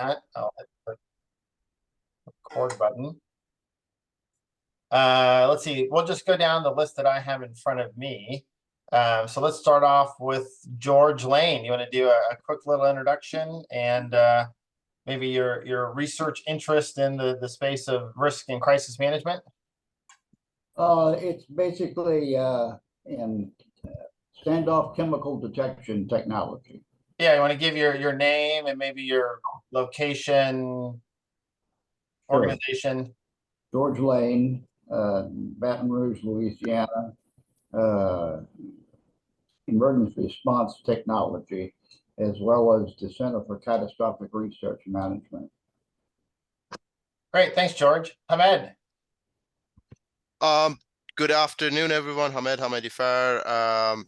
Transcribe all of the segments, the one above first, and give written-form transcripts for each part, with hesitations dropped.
I'll hit the record button. Let's see, we'll just go down the list that I have in front of me. So let's start off with George Lane. You want to do a quick little introduction and maybe your research interest in the space of risk and crisis management? It's basically in standoff chemical detection technology. Yeah, you want to give your name and maybe your location, organization? George Lane, Baton Rouge, Louisiana, emergency response technology, as well as the Center for Catastrophic Research Management. Great, thanks, George. Hamed. Good afternoon, everyone. Hamed Ifar,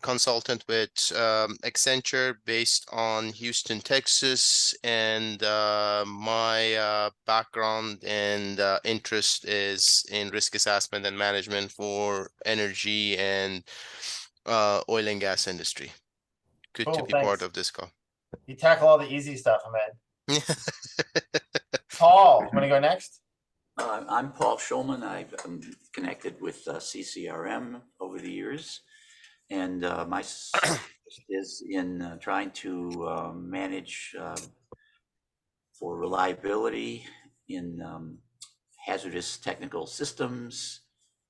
consultant with Accenture based on Houston, Texas, and my background and interest is in risk assessment and management for energy and oil and gas industry. Good Cool, to be thanks. part of this call. You tackle all the easy stuff, Hamed. Paul, you want to go next? I'm Paul Schulman. I've connected with CCRM over the years, and my is in trying to manage for reliability in hazardous technical systems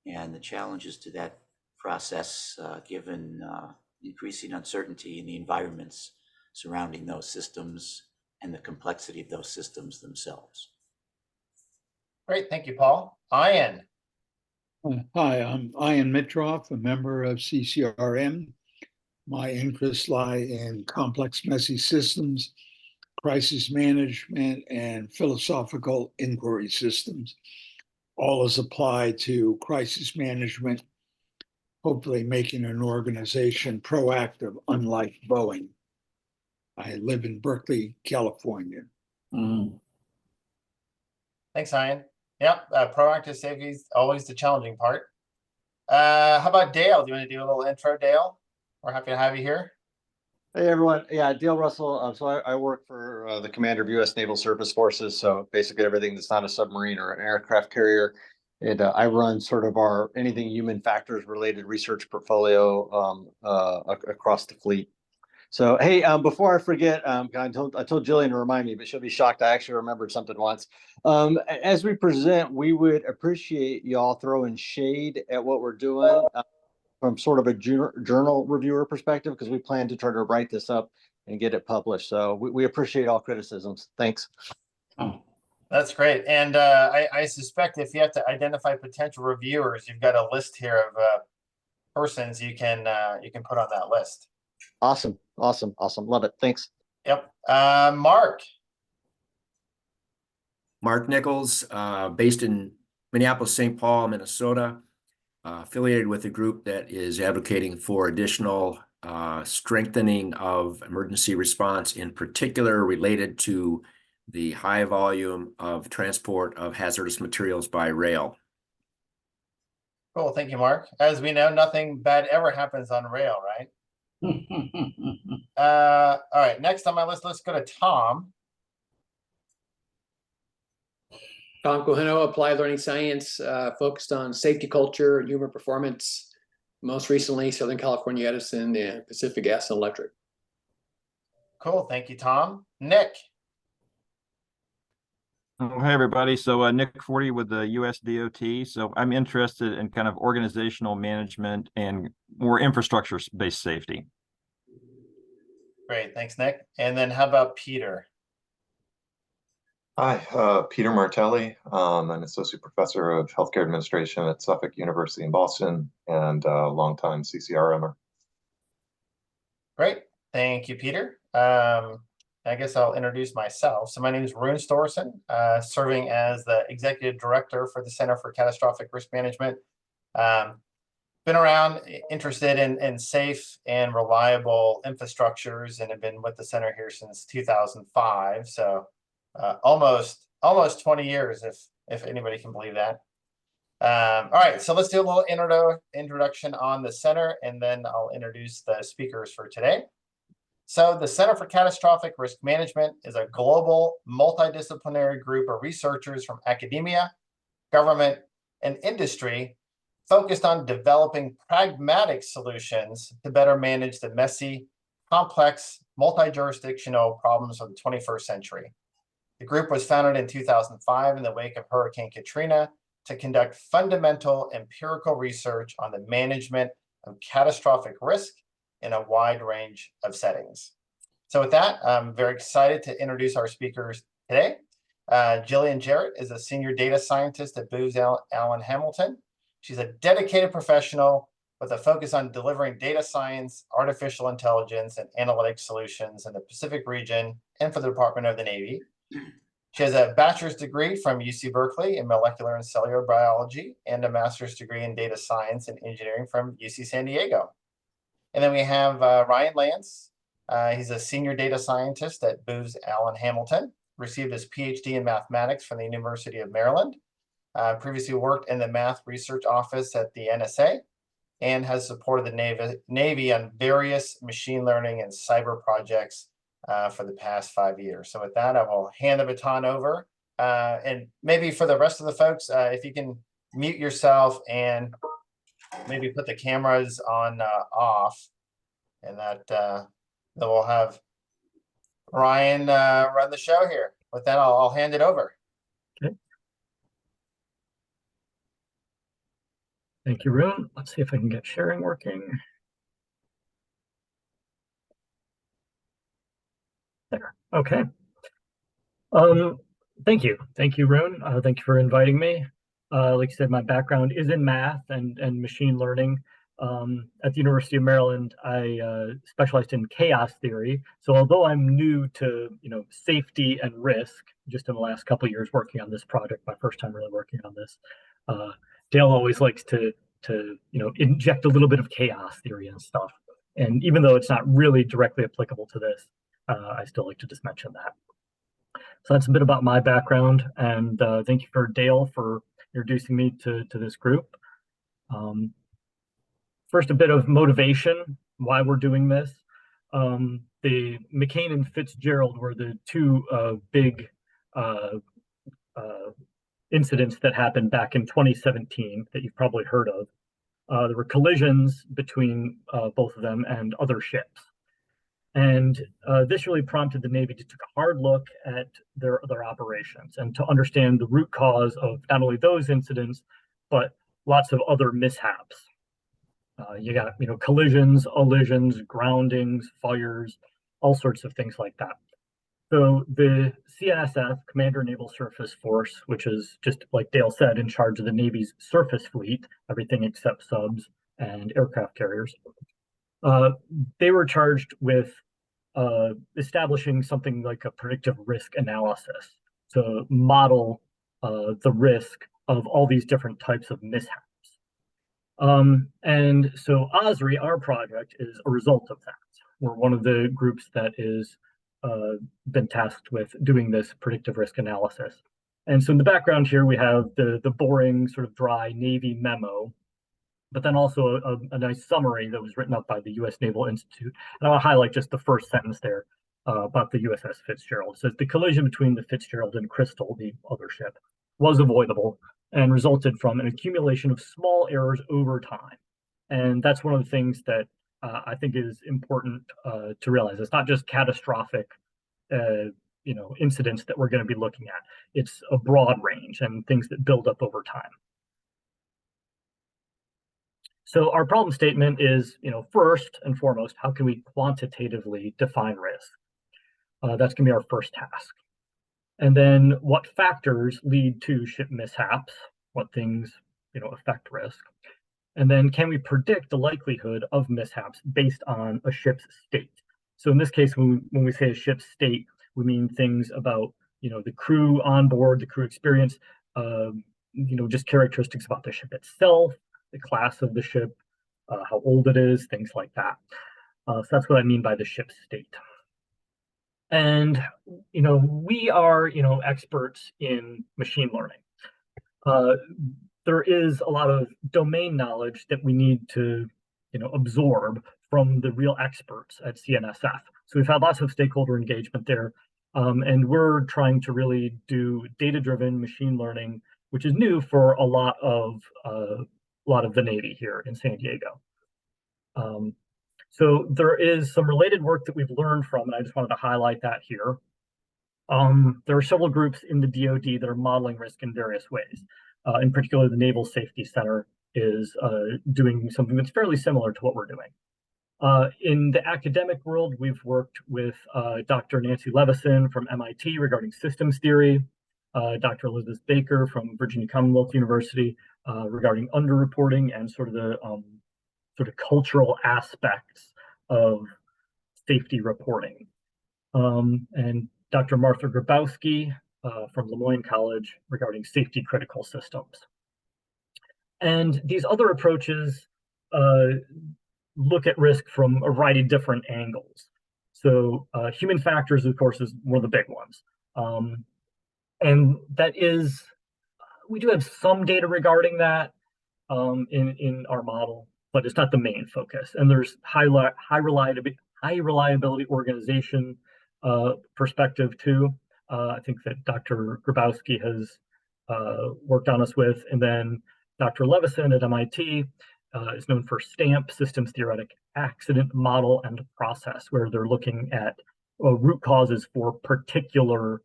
and the challenges to that process given increasing uncertainty in the environments surrounding those systems and the complexity of those systems themselves. Great, thank you, Paul. Ian. Hi, I'm Ian Mitroff, a member of CCRM. My interests lie in complex, messy systems, crisis management, and philosophical inquiry systems. All is applied to crisis management, hopefully making an organization proactive, unlike Boeing. I live in Berkeley, California. Thanks, Ian. Yep, proactive safety is always the challenging part. How about Dale? Do you want to do a little intro, Dale? We're happy to have you here. Hey, everyone. Yeah, Dale Russell. So I work for the commander of U.S. Naval Surface Forces. So basically everything that's not a submarine or an aircraft carrier. And I run sort of our anything human factors related research portfolio across the fleet. So, hey, before I forget, I told Jillian to remind me, but she'll be shocked. I actually remembered something once. As we present, we would appreciate y'all throwing shade at what we're doing from sort of a journal reviewer perspective, because we plan to try to write this up and get it published. So we appreciate all criticisms. Thanks. That's great. And I suspect if you have to identify potential reviewers, you've got a list here of persons you can put on that list. Awesome. Love it. Thanks. Yep. Mark. Mark Nichols, based in Minneapolis, St. Paul, Minnesota, affiliated with a group that is advocating for additional strengthening of emergency response, in particular related to the high volume of transport of hazardous materials by rail. Cool. Thank you, Mark. As we know, nothing bad ever happens on rail, right? All right, next on my list, let's go to Tom. Tom Coheno, Applied Learning Science, focused on safety culture and human performance. Most recently, Southern California Edison and Pacific Gas and Electric. Cool, thank you, Tom. Nick. Hi, everybody. So Nick Forty with the US DOT. So I'm interested in kind of organizational management and more infrastructure-based safety. Great, thanks, Nick. And then how about Peter? Hi, Peter Martelli. I'm an associate professor of healthcare administration at Suffolk University in Boston and a longtime CCRMer. Great, thank you, Peter. I guess I'll introduce myself. So my name is Rune Storson, serving as the executive director for the Center for Catastrophic Risk Management. Been around, interested in safe and reliable infrastructures, and have been with the center here since 2005. So almost 20 years, if anybody can believe that. All right, so let's do a little introduction on the center, and then I'll introduce the speakers for today. So the Center for Catastrophic Risk Management is a global multidisciplinary group of researchers from academia, government, and industry focused on developing pragmatic solutions to better manage the messy, complex, multi-jurisdictional problems of the 21st century. The group was founded in 2005 in the wake of Hurricane Katrina to conduct fundamental empirical research on the management of catastrophic risk in a wide range of settings. So with that, I'm very excited to introduce our speakers today. Jillian Jarrett is a senior data scientist at Booz Allen Hamilton. She's a dedicated professional with a focus on delivering data science, artificial intelligence, and analytics solutions in the Pacific region and for the Department of the Navy. She has a bachelor's degree from UC Berkeley in Molecular and Cellular Biology and a master's degree in data science and engineering from UC San Diego. And then we have Ryan Lance. He's a senior data scientist at Booz Allen Hamilton, received his PhD in mathematics from the University of Maryland, previously worked in the math research office at the NSA, and has supported the Navy on various machine learning and cyber projects for the past 5 years. So with that, I will hand the baton over. And maybe for the rest of the folks, if you can mute yourself and maybe put the cameras on off, and that then we'll have Ryan run the show here. With that, I'll hand it over. Okay. Thank you, Rune. Let's see if I can get sharing working. There. Okay. Thank you. Thank you, Rune. Thank you for inviting me. Like I said, my background is in math and machine learning. At the University of Maryland, I specialized in chaos theory. So although I'm new to safety and risk, just in the last couple of years working on this project, my first time really working on this, Dale always likes to inject a little bit of chaos theory and stuff. And even though it's not really directly applicable to this, I still like to just mention that. So that's a bit about my background, and thank you for Dale for introducing me to this group. First, a bit of motivation, why we're doing this. The McCain and Fitzgerald were the two big incidents that happened back in 2017 that you've probably heard of. There were collisions between both of them and other ships. And this really prompted the Navy to take a hard look at their operations and to understand the root cause of not only those incidents, but lots of other mishaps. You got, collisions, elisions, groundings, fires, all sorts of things like that. So the CNSF, Commander Naval Surface Force, which is just like Dale said, in charge of the Navy's surface fleet, everything except subs and aircraft carriers, they were charged with establishing something like a predictive risk analysis to model the risk of all these different types of mishaps. And so OSRI, our project, is a result of that. We're one of the groups that is been tasked with doing this predictive risk analysis. And so in the background here, we have the boring, sort of dry Navy memo, but then also a nice summary that was written up by the U.S. Naval Institute. And I want to highlight just the first sentence there about the USS Fitzgerald. It says, the collision between the Fitzgerald and Crystal, the other ship, was avoidable and resulted from an accumulation of small errors over time. And that's one of the things that I think is important to realize. It's not just catastrophic incidents that we're going to be looking at. It's a broad range and things that build up over time. So our problem statement is, first and foremost, how can we quantitatively define risk? That's going to be our first task. And then what factors lead to ship mishaps? What things, affect risk? And then can we predict the likelihood of mishaps based on a ship's state? So in this case, when we say a ship's state, we mean things about, the crew on board, the crew experience, just characteristics about the ship itself, the class of the ship, how old it is, things like that. So that's what I mean by the ship's state. And, we are, experts in machine learning. There is a lot of domain knowledge that we need to, absorb from the real experts at CNSF. So we've had lots of stakeholder engagement there. And we're trying to really do data-driven machine learning, which is new for a lot of the Navy here in San Diego. So there is some related work that we've learned from, and I just wanted to highlight that here. There are several groups in the DoD that are modeling risk in various ways. In particular, the Naval Safety Center is doing something that's fairly similar to what we're doing. In the academic world, we've worked with Dr. Nancy Levison from MIT regarding systems theory, Dr. Elizabeth Baker from Virginia Commonwealth University regarding underreporting and sort of the cultural aspects of safety reporting. And Dr. Martha Grabowski from Lemoyne College regarding safety critical systems. And these other approaches look at risk from a variety of different angles. So human factors, of course, is one of the big ones. And that is, we do have some data regarding that in our model, but it's not the main focus. And there's high reliability organization perspective too. I think that Dr. Grabowski has worked on us with, and then Dr. Levison at MIT is known for STAMP, Systems Theoretic Accident Model and Process, where they're looking at root causes for particular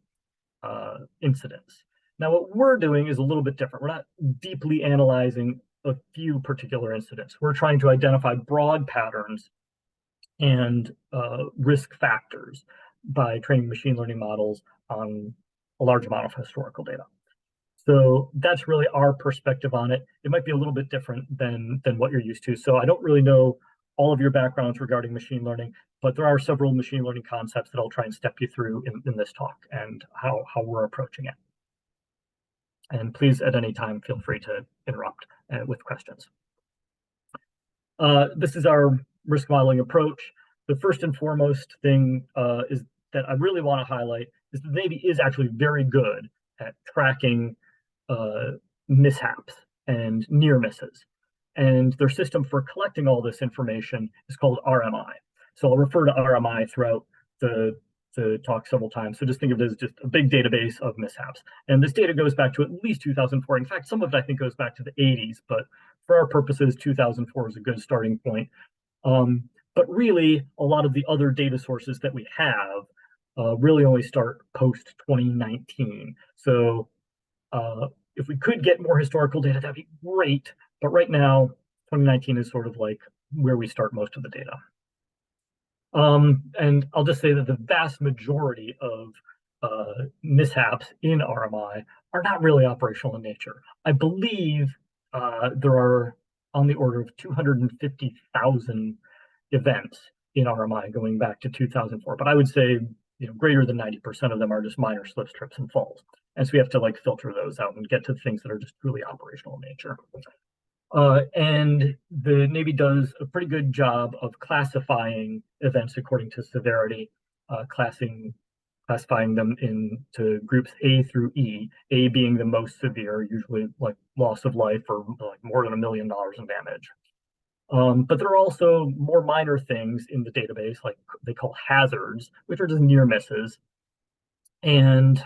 incidents. Now, what we're doing is a little bit different. We're not deeply analyzing a few particular incidents. We're trying to identify broad patterns and risk factors by training machine learning models on a large amount of historical data. So that's really our perspective on it. It might be a little bit different than what you're used to. So I don't really know all of your backgrounds regarding machine learning, but there are several machine learning concepts that I'll try and step you through in this talk and how we're approaching it. And please, at any time, feel free to interrupt with questions. This is our risk modeling approach. The first and foremost thing is that I really want to highlight is the Navy is actually very good at tracking mishaps and near misses. And their system for collecting all this information is called RMI. So I'll refer to RMI throughout the talk several times. So just think of it as just a big database of mishaps. And this data goes back to at least 2004. In fact, some of it I think goes back to the 80s, but for our purposes, 2004 is a good starting point. But really, a lot of the other data sources that we have really only start post 2019. So if we could get more historical data, that'd be great. But right now, 2019 is sort of like where we start most of the data. And I'll just say that the vast majority of mishaps in RMI are not really operational in nature. I believe there are on the order of 250,000 events in RMI going back to 2004. But I would say, greater than 90% of them are just minor slips, trips, and falls. And so we have to filter those out and get to things that are just truly operational in nature. And the Navy does a pretty good job of classifying events according to severity, classifying them into groups A through E, A being the most severe, usually like loss of life or like more than $1 million in damage. But there are also more minor things in the database, like they call hazards, which are just near misses. And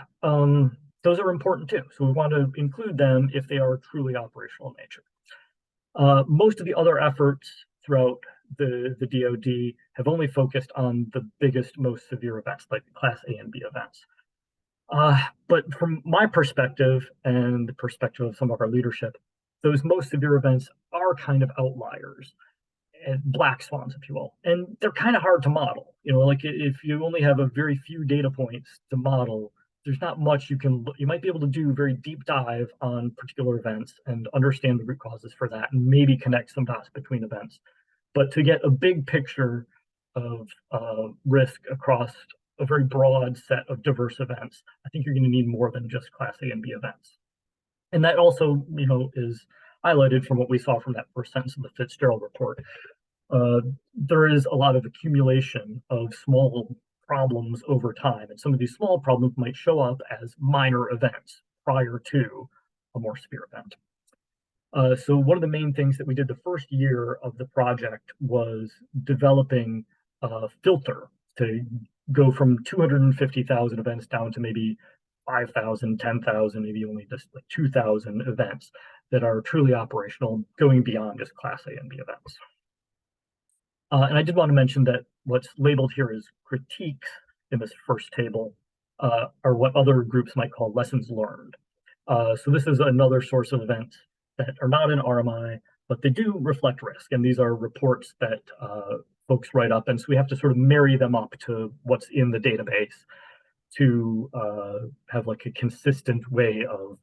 those are important too. So we want to include them if they are truly operational in nature. Most of the other efforts throughout the DoD have only focused on the biggest, most severe events, like Class A and B events. But from my perspective and the perspective of some of our leadership, those most severe events are kind of outliers and black swans, if you will. And they're kind of hard to model. Like if you only have a very few data points to model, there's not much you might be able to do very deep dive on particular events and understand the root causes for that and maybe connect some dots between events. But to get a big picture of risk across a very broad set of diverse events, I think you're going to need more than just Class A and B events. And that also, is highlighted from what we saw from that first sentence of the Fitzgerald report. There is a lot of accumulation of small problems over time, and some of these small problems might show up as minor events prior to a more severe event. So one of the main things that we did the first year of the project was developing a filter to go from 250,000 events down to maybe 5,000, 10,000, maybe only just like 2,000 events that are truly operational, going beyond just Class A and B events. And I did want to mention that what's labeled here as critiques in this first table are what other groups might call lessons learned. So this is another source of events that are not in RMI, but they do reflect risk. And these are reports that folks write up. And so we have to sort of marry them up to what's in the database to have like a consistent way of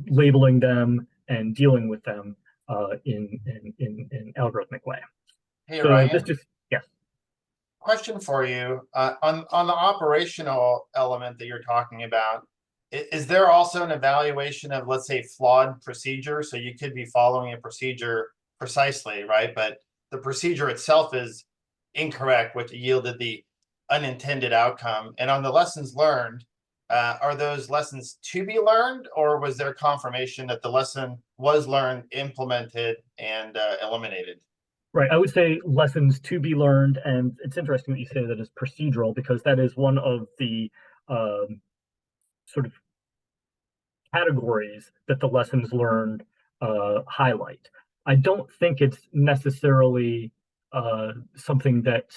labeling them and dealing with them in algorithmic way. Hey, So Ryan, this just, yes. question for you. On the operational element that you're talking about, is there also an evaluation of, let's say, flawed procedure? So you could be following a procedure precisely, right? But the procedure itself is incorrect, which yielded the unintended outcome. And on the lessons learned, are those lessons to be learned, or was there confirmation that the lesson was learned, implemented, and eliminated? Right, I would say lessons to be learned, and it's interesting that you say that is procedural, because that is one of the sort of categories that the lessons learned highlight. I don't think it's necessarily something that's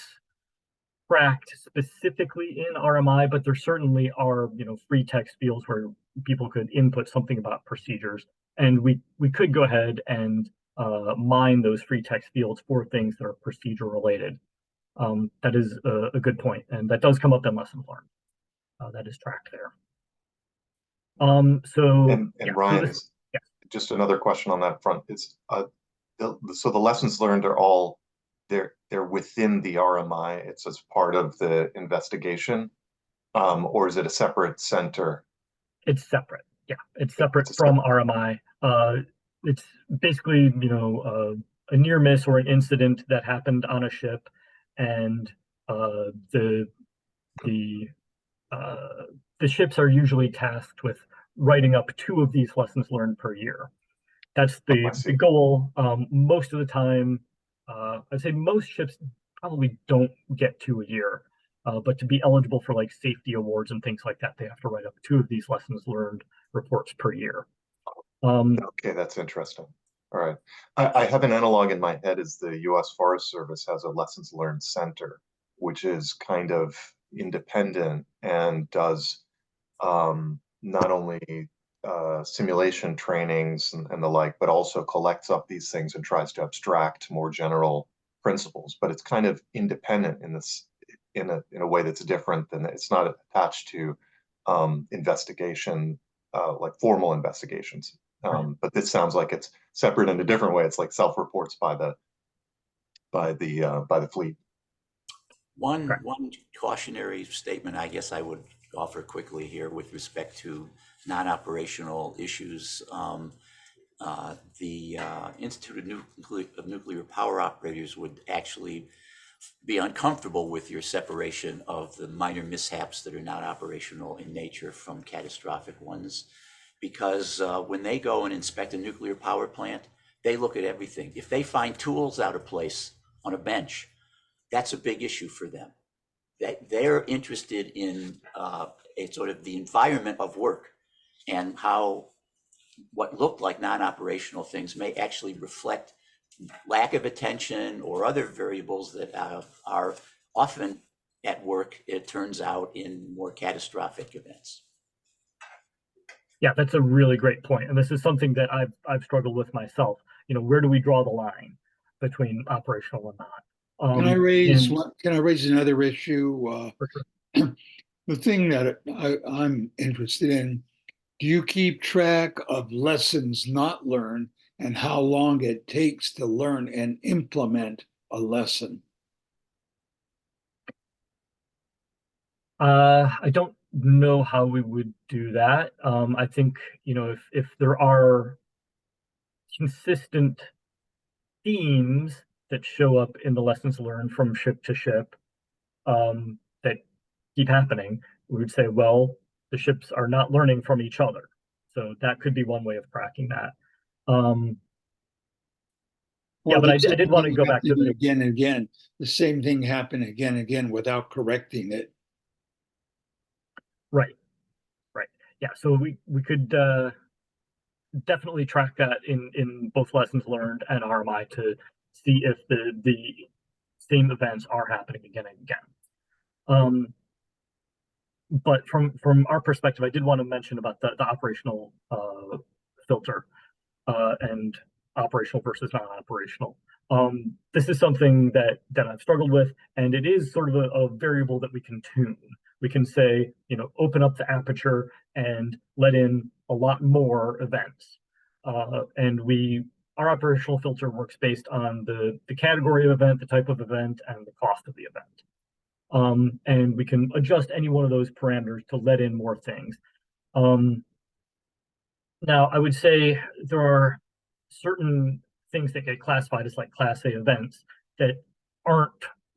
tracked specifically in RMI, but there certainly are, free text fields where people could input something about procedures, and we could go ahead and mine those free text fields for things that are procedure related. That is a good point, and that does come up in lessons learned. That is tracked there. And yeah, Ryan, just another question on that front is, so the lessons learned are all they're within the RMI. It's as part of the investigation, or is it a separate center? It's separate. Yeah, it's separate from RMI. It's basically, a near miss or an incident that happened on a ship, and the ships are usually tasked with writing up 2 of these lessons learned per year. That's the goal. Most of the time, I'd say most ships probably don't get 2 a year, but to be eligible for like safety awards and things like that, they have to write up 2 of these lessons learned reports per year. Okay, that's interesting. All right. I have an analog in my head as the U.S. Forest Service has a lessons learned center, which is kind of independent and does not only simulation trainings and the like, but also collects up these things and tries to abstract more general principles. But it's kind of independent in this in a way that's different than it's not attached to investigation, like formal investigations. But this sounds like it's separate in a different way. It's like self-reports by the fleet. One cautionary statement I guess I would offer quickly here with respect to non-operational issues. The Institute of Nuclear Power Operators would actually be uncomfortable with your separation of the minor mishaps that are not operational in nature from catastrophic ones, because when they go and inspect a nuclear power plant, they look at everything. If they find tools out of place on a bench, that's a big issue for them. That they're interested in sort of the environment of work, and how what looked like non-operational things may actually reflect lack of attention or other variables that are often at work, it turns out, in more catastrophic events. Yeah, that's a really great point. And this is something that I've struggled with myself. Where do we draw the line between operational and not? Can I raise another issue? The thing that I'm interested in, do you keep track of lessons not learned and how long it takes to learn and implement a lesson? I don't know how we would do that. I think, if there are consistent themes that show up in the lessons learned from ship to ship that keep happening, we would say, well, the ships are not learning from each other. So that could be one way of tracking that. Yeah, Well, but I the did want to same go back to happened the, again and again. The same thing happened again and again without correcting it. Right. Yeah, so we could definitely track that in both lessons learned and RMI to see if the same events are happening again and again. But from our perspective, I did want to mention about the operational filter and operational versus non-operational. This is something that I've struggled with, and it is sort of a variable that we can tune. We can say, open up the aperture and let in a lot more events. And our operational filter works based on the category of event, the type of event, and the cost of the event. And we can adjust any one of those parameters to let in more things. Now, I would say there are certain things that get classified as like Class A events that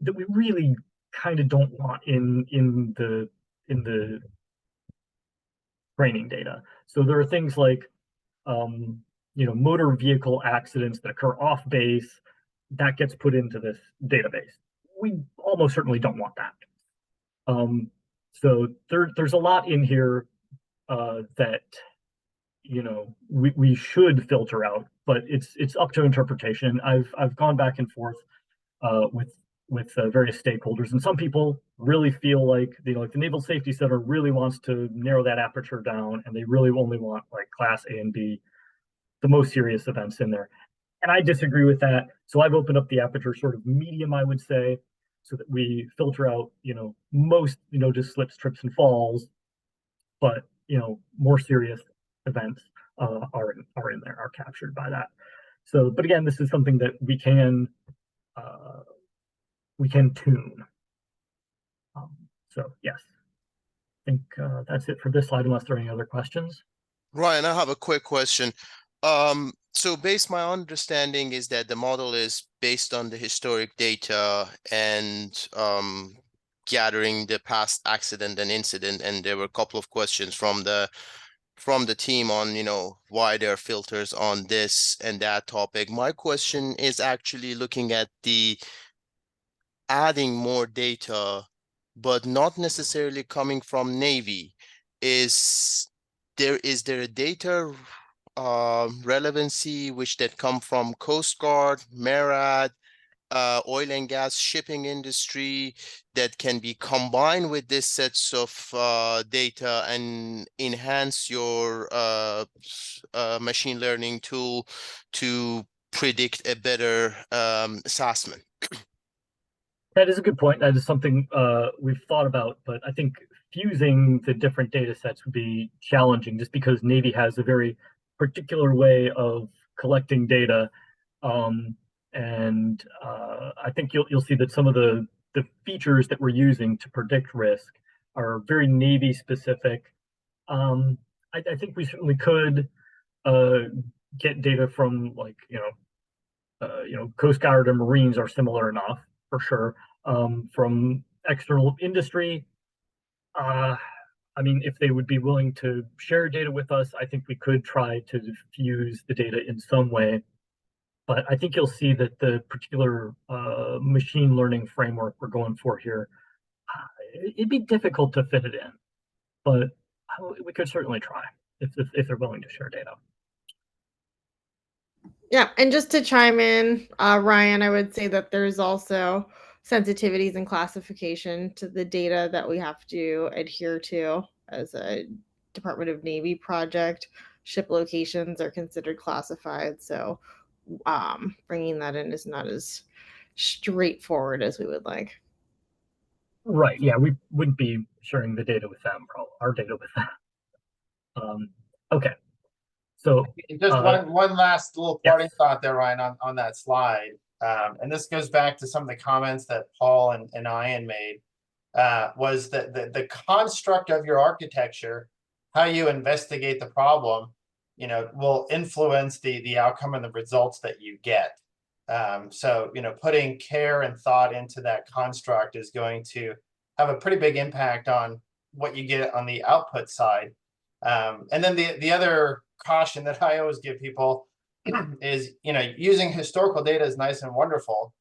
we really kind of don't want in the training data. So there are things like motor vehicle accidents that occur off base that gets put into this database. We almost certainly don't want that. So there's a lot in here that we should filter out, but it's up to interpretation. I've gone back and forth with various stakeholders, and some people really feel like the Naval Safety Center really wants to narrow that aperture down, and they really only want like Class A and B, the most serious events in there. And I disagree with that. So I've opened up the aperture sort of medium, I would say, so that we filter out most just slips, trips, and falls, but more serious events are in there, are captured by that. So, but again, this is something that we can tune. So yes, I think that's it for this slide, unless there are any other questions. Ryan, I have a quick question. So my understanding is that the model is based on the historic data and gathering the past accident and incident, and there were a couple of questions from the team on why there are filters on this and that topic. My question is actually looking at the adding more data, but not necessarily coming from Navy. Is there a data relevancy that come from Coast Guard, MARAD, oil and gas shipping industry that can be combined with this sets of data and enhance your machine learning tool to predict a better assessment? That is a good point. That is something we've thought about, but I think fusing the different data sets would be challenging just because Navy has a very particular way of collecting data. And I think you'll see that some of the features that we're using to predict risk are very Navy specific. I think we certainly could get data from Coast Guard and Marines are similar enough for sure. From external industry, I mean, if they would be willing to share data with us, I think we could try to fuse the data in some way. But I think you'll see that the particular machine learning framework we're going for here, it'd be difficult to fit it in, but we could certainly try if they're willing to share data. Yeah, and just to chime in, Ryan, I would say that there's also sensitivities and classification to the data that we have to adhere to as a Department of Navy project. Ship locations are considered classified, so bringing that in is not as straightforward as we would like. Right. Yeah, we wouldn't be sharing the data with them, our data with them. Okay. So just one last little parting thought there, Ryan, on that slide. And this goes back to some of the comments that Paul and Ian made, was that the construct of your architecture, how you investigate the problem, will influence the outcome and the results that you get. So, putting care and thought into that construct is going to have a pretty big impact on what you get on the output side. And then the other caution that I always give people is, using historical data is nice and wonderful,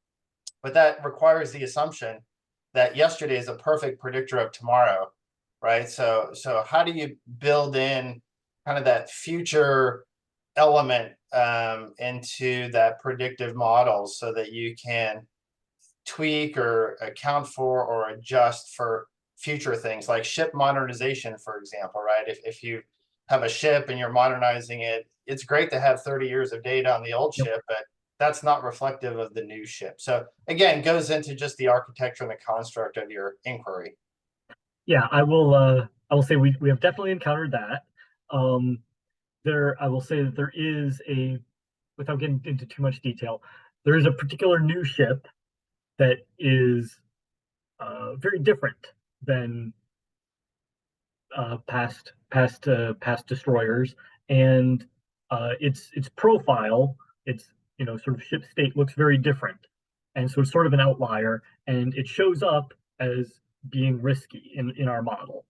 but that requires the assumption that yesterday is a perfect predictor of tomorrow, right? So how do you build in kind of that future element into that predictive model so that you can tweak or account for or adjust for future things like ship modernization, for example, right? If you have a ship and you're modernizing it, it's great to have 30 years of data on the old ship, but that's not reflective of the new ship. So again, it goes into just the architecture and the construct of your inquiry. Yeah, I will say we have definitely encountered that. I will say that there is without getting into too much detail, there is a particular new ship that is very different than past destroyers, and its profile, its sort of ship state looks very different, and so it's sort of an outlier, and it shows up as being risky in our model,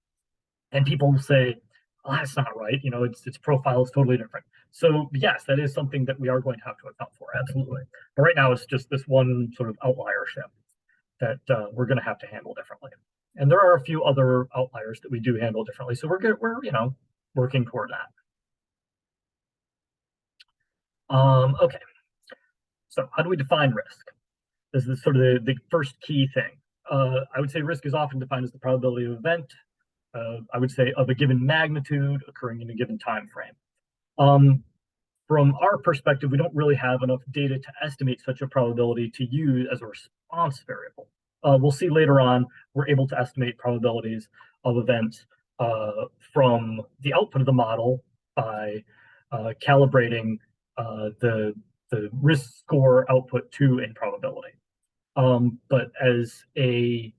and people say, well, that's not right, its profile is totally different. So yes, that is something that we are going to have to account for, absolutely. But right now it's just this one sort of outlier ship that we're going to have to handle differently. And there are a few other outliers that we do handle differently. So we're working toward that. Okay. So how do we define risk? This is sort of the first key thing. I would say risk is often defined as the probability of event, I would say of a given magnitude occurring in a given time frame. From our perspective, we don't really have enough data to estimate such a probability to use as a response variable. We'll see later on, we're able to estimate probabilities of events from the output of the model by calibrating the risk score output to a probability. But as a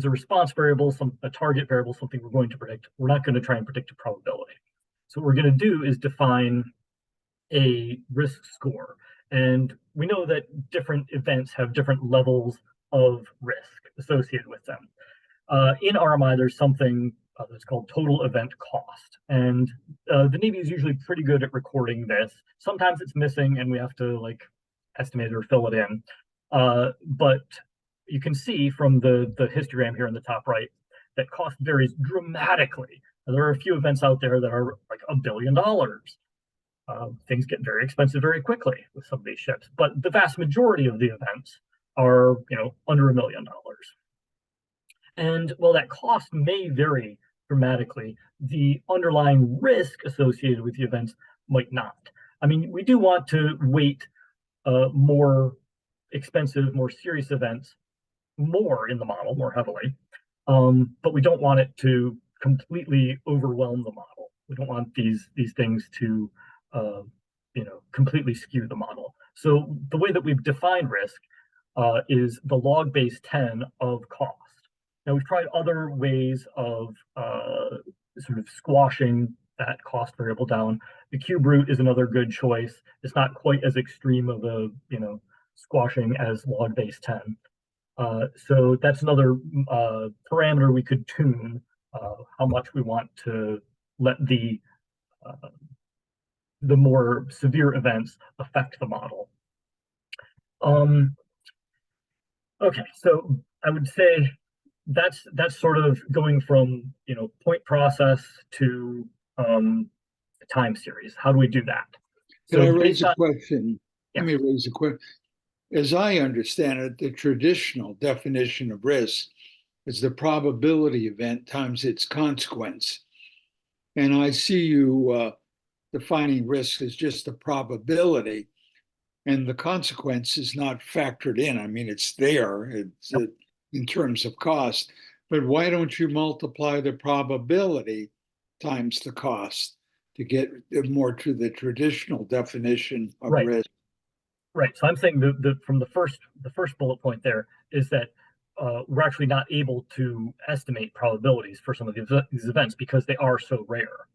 response variable, a target variable, something we're going to predict, we're not going to try and predict a probability. So what we're going to do is define a risk score. And we know that different events have different levels of risk associated with them. In RMI, there's something that's called total event cost. And the Navy is usually pretty good at recording this. Sometimes it's missing and we have to estimate it or fill it in. But you can see from the histogram here in the top right that cost varies dramatically. And there are a few events out there that are like $1 billion. Things get very expensive very quickly with some of these ships, but the vast majority of the events are, under $1 million. And while that cost may vary dramatically, the underlying risk associated with the events might not. I mean, we do want to weight more expensive, more serious events more in the model, more heavily, but we don't want it to completely overwhelm the model. We don't want these things to completely skew the model. So the way that we've defined risk is the log base 10 of cost. Now we've tried other ways of sort of squashing that cost variable down. The cube root is another good choice. It's not quite as extreme of a squashing as log base 10. So that's another parameter we could tune how much we want to let the more severe events affect the model. Okay, so I would say that's sort of going from point process to time series. How do we do that? Can I raise a question? Yeah. Let me raise a question. As I understand it, the traditional definition of risk is the probability event times its consequence. And I see you defining risk as just the probability, and the consequence is not factored in. I mean, it's there, it's in terms of cost, but why don't you multiply the probability times the cost to get more to the traditional definition of risk? Right. So I'm saying from the first bullet point there is that we're actually not able to estimate probabilities for some of these events because they are so rare.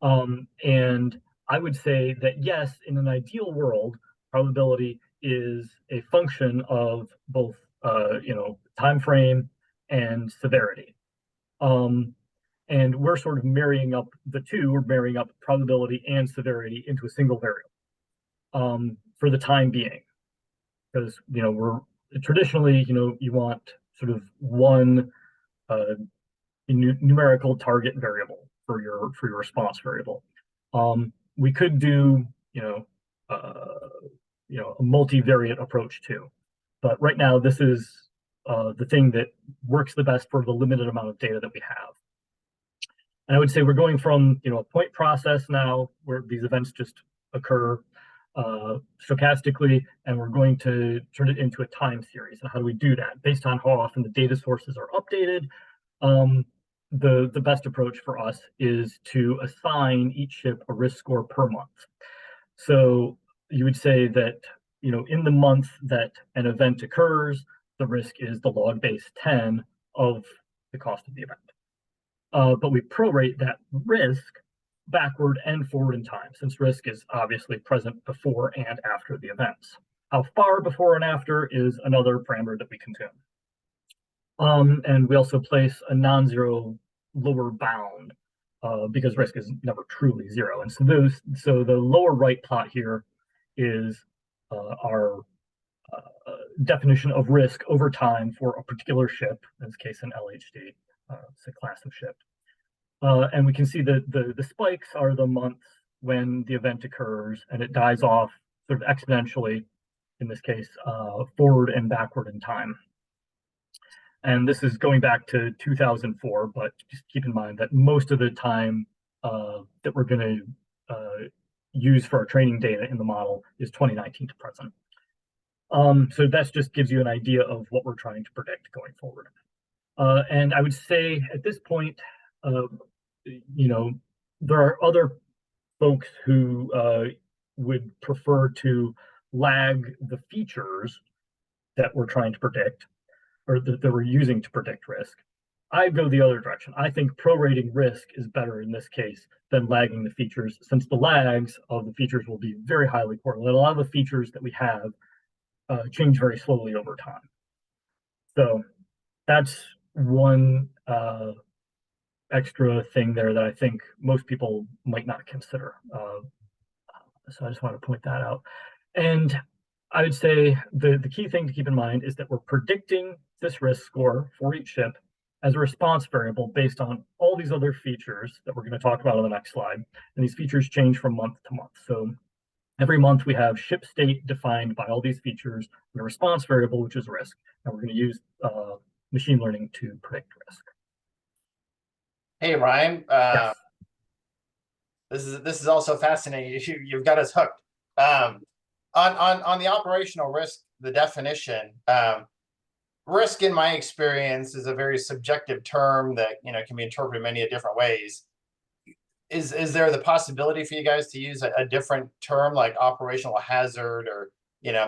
And I would say that yes, in an ideal world, probability is a function of both time frame and severity. And we're sort of marrying up the two. We're marrying up probability and severity into a single variable. for the time being, because we're traditionally you want sort of one numerical target variable for your response variable. We could do a multivariate approach too, but right now this is the thing that works the best for the limited amount of data that we have. And I would say we're going from a point process now where these events just occur stochastically, and we're going to turn it into a time series. And how do we do that? Based on how often the data sources are updated, the best approach for us is to assign each ship a risk score per month. So you would say that in the month that an event occurs, the risk is the log base 10 of the cost of the event. But we prorate that risk backward and forward in time, since risk is obviously present before and after the events. How far before and after is another parameter that we can tune. And we also place a non-zero lower bound because risk is never truly zero. And so the lower right plot here is our definition of risk over time for a particular ship, in this case an LHD, it's a class of ship. And we can see that the spikes are the months when the event occurs, and it dies off sort of exponentially, in this case, forward and backward in time. And this is going back to 2004, but just keep in mind that most of the time that we're going to use for our training data in the model is 2019 to present. So that just gives you an idea of what we're trying to predict going forward. And I would say at this point, there are other folks who would prefer to lag the features that we're trying to predict, or that we're using to predict risk. I go the other direction. I think prorating risk is better in this case than lagging the features, since the lags of the features will be very highly correlated. A lot of the features that we have change very slowly over time. So that's one extra thing there that I think most people might not consider. So I just want to point that out. And I would say the key thing to keep in mind is that we're predicting this risk score for each ship as a response variable based on all these other features that we're going to talk about on the next slide. And these features change from month to month. So every month we have ship state defined by all these features and a response variable, which is risk. And we're going to use machine learning to predict risk. Hey, Ryan. Yes. This is also fascinating. You've got us hooked. On the operational risk, the definition, risk in my experience is a very subjective term that can be interpreted many different ways. Is there the possibility for you guys to use a different term like operational hazard, or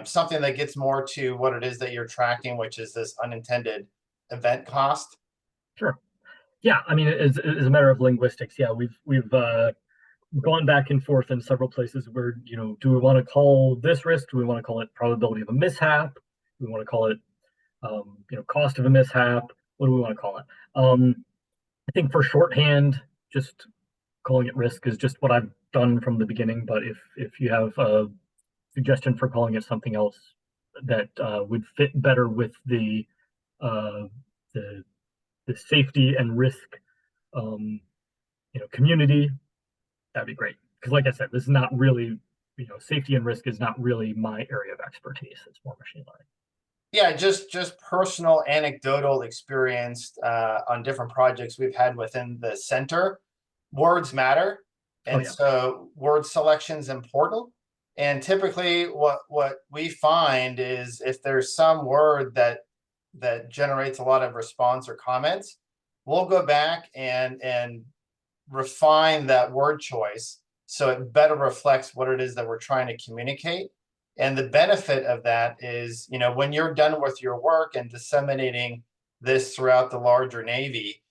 something that gets more to what it is that you're tracking, which is this unintended event cost? Sure. Yeah, I mean, as a matter of linguistics, yeah, we've gone back and forth in several places where, do we want to call this risk? Do we want to call it probability of a mishap? Do we want to call it, cost of a mishap? What do we want to call it? I think for shorthand, just calling it risk is just what I've done from the beginning. But if you have a suggestion for calling it something else that would fit better with the safety and risk community, that'd be great. Because like I said, this is not really, safety and risk is not really my area of expertise. It's more machine learning. Yeah, just personal anecdotal experience on different projects we've had within the center. Words matter. And so word selection is important. And typically what we find is if there's some word that generates a lot of response or comments, we'll go back and refine that word choice so it better reflects what it is that we're trying to communicate. And the benefit of that is, when you're done with your work and disseminating this throughout the larger Navy,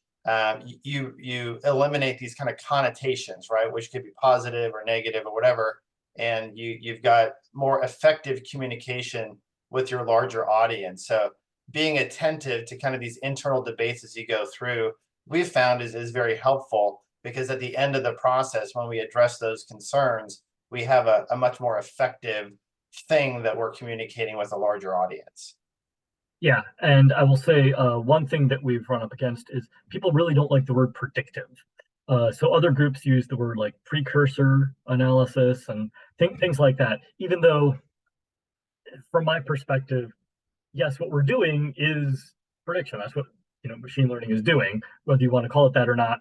you eliminate these kind of connotations, right? Which could be positive or negative or whatever. And you've got more effective communication with your larger audience. So being attentive to kind of these internal debates as you go through, we've found is very helpful, because at the end of the process, when we address those concerns, we have a much more effective thing that we're communicating with a larger audience. Yeah, and I will say one thing that we've run up against is people really don't like the word predictive. So other groups use the word like precursor analysis and things like that, even though from my perspective, yes, what we're doing is prediction. That's what machine learning is doing. Whether you want to call it that or not,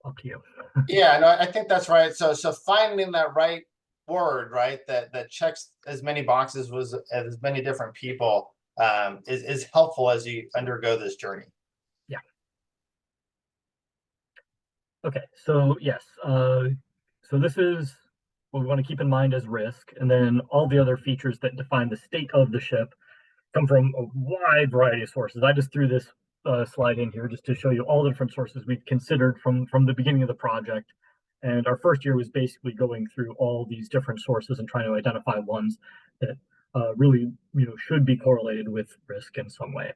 up to you. Yeah, no, I think that's right. So finding that right word, right, that checks as many boxes with as many different people is helpful as you undergo this journey. Yeah. Okay, so yes, so this is what we want to keep in mind as risk, and then all the other features that define the state of the ship come from a wide variety of sources. I just threw this slide in here just to show you all the different sources we've considered from the beginning of the project. And our first year was basically going through all these different sources and trying to identify ones that really should be correlated with risk in some way.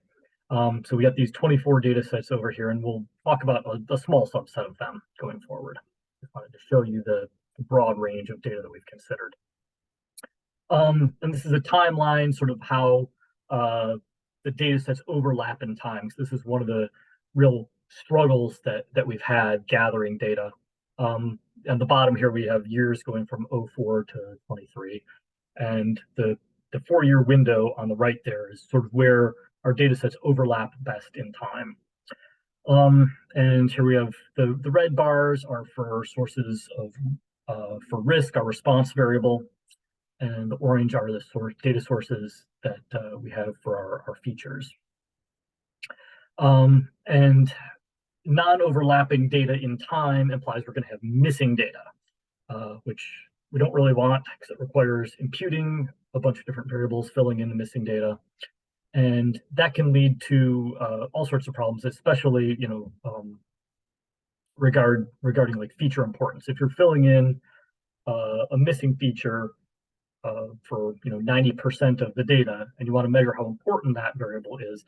So we got these 24 data sets over here, and we'll talk about a small subset of them going forward. Just wanted to show you the broad range of data that we've considered. And this is a timeline, sort of how the data sets overlap in time. So this is one of the real struggles that we've had gathering data. At the bottom here, we have years going from 04 to 23. And the 4-year window on the right there is sort of where our data sets overlap best in time. And here we have the red bars are for sources of for risk, our response variable, and the orange are the data sources that we have for our features. And non-overlapping data in time implies we're going to have missing data, which we don't really want because it requires imputing a bunch of different variables, filling in the missing data. And that can lead to all sorts of problems, especially regarding like feature importance. If you're filling in a missing feature for 90% of the data, and you want to measure how important that variable is,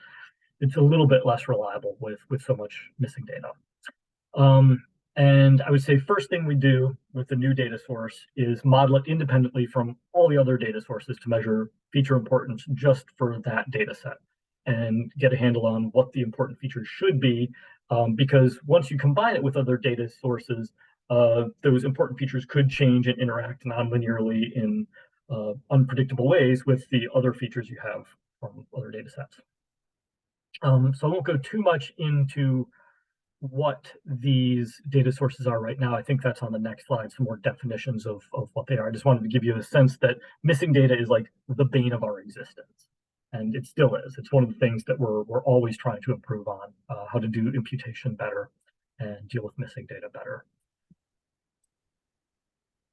it's a little bit less reliable with so much missing data. And I would say first thing we do with the new data source is model it independently from all the other data sources to measure feature importance just for that data set and get a handle on what the important features should be. Because once you combine it with other data sources, those important features could change and interact non-linearly in unpredictable ways with the other features you have from other data sets. So I won't go too much into what these data sources are right now. I think that's on the next slide, some more definitions of what they are. I just wanted to give you a sense that missing data is like the bane of our existence. And it still is. It's one of the things that we're always trying to improve on, how to do imputation better and deal with missing data better.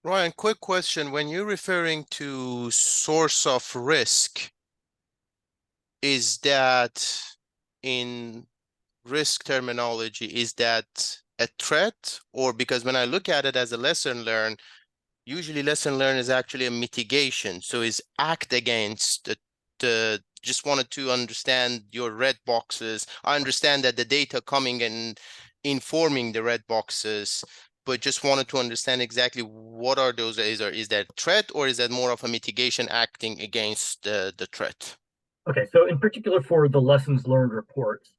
Ryan, quick question. When you're referring to source of risk, is that in risk terminology, is that a threat? Or because when I look at it as a lesson learned, usually lesson learned is actually a mitigation. So is act against just wanted to understand your red boxes. I understand that the data coming and informing the red boxes, but just wanted to understand exactly what are those. Is that threat, or is that more of a mitigation acting against the threat? Okay, so in particular for the lessons learned reports,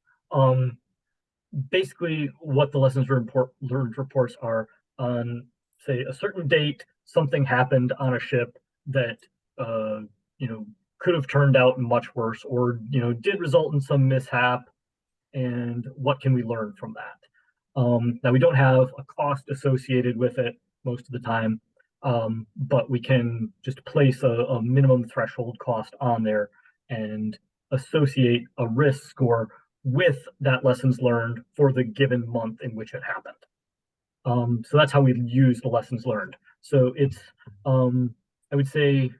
basically what the lessons learned reports are on, say, a certain date, something happened on a ship that could have turned out much worse, or did result in some mishap, and what can we learn from that? Now we don't have a cost associated with it most of the time, but we can just place a minimum threshold cost on there and associate a risk score with that lessons learned for the given month in which it happened. So that's how we use the lessons learned. So it's, I would say,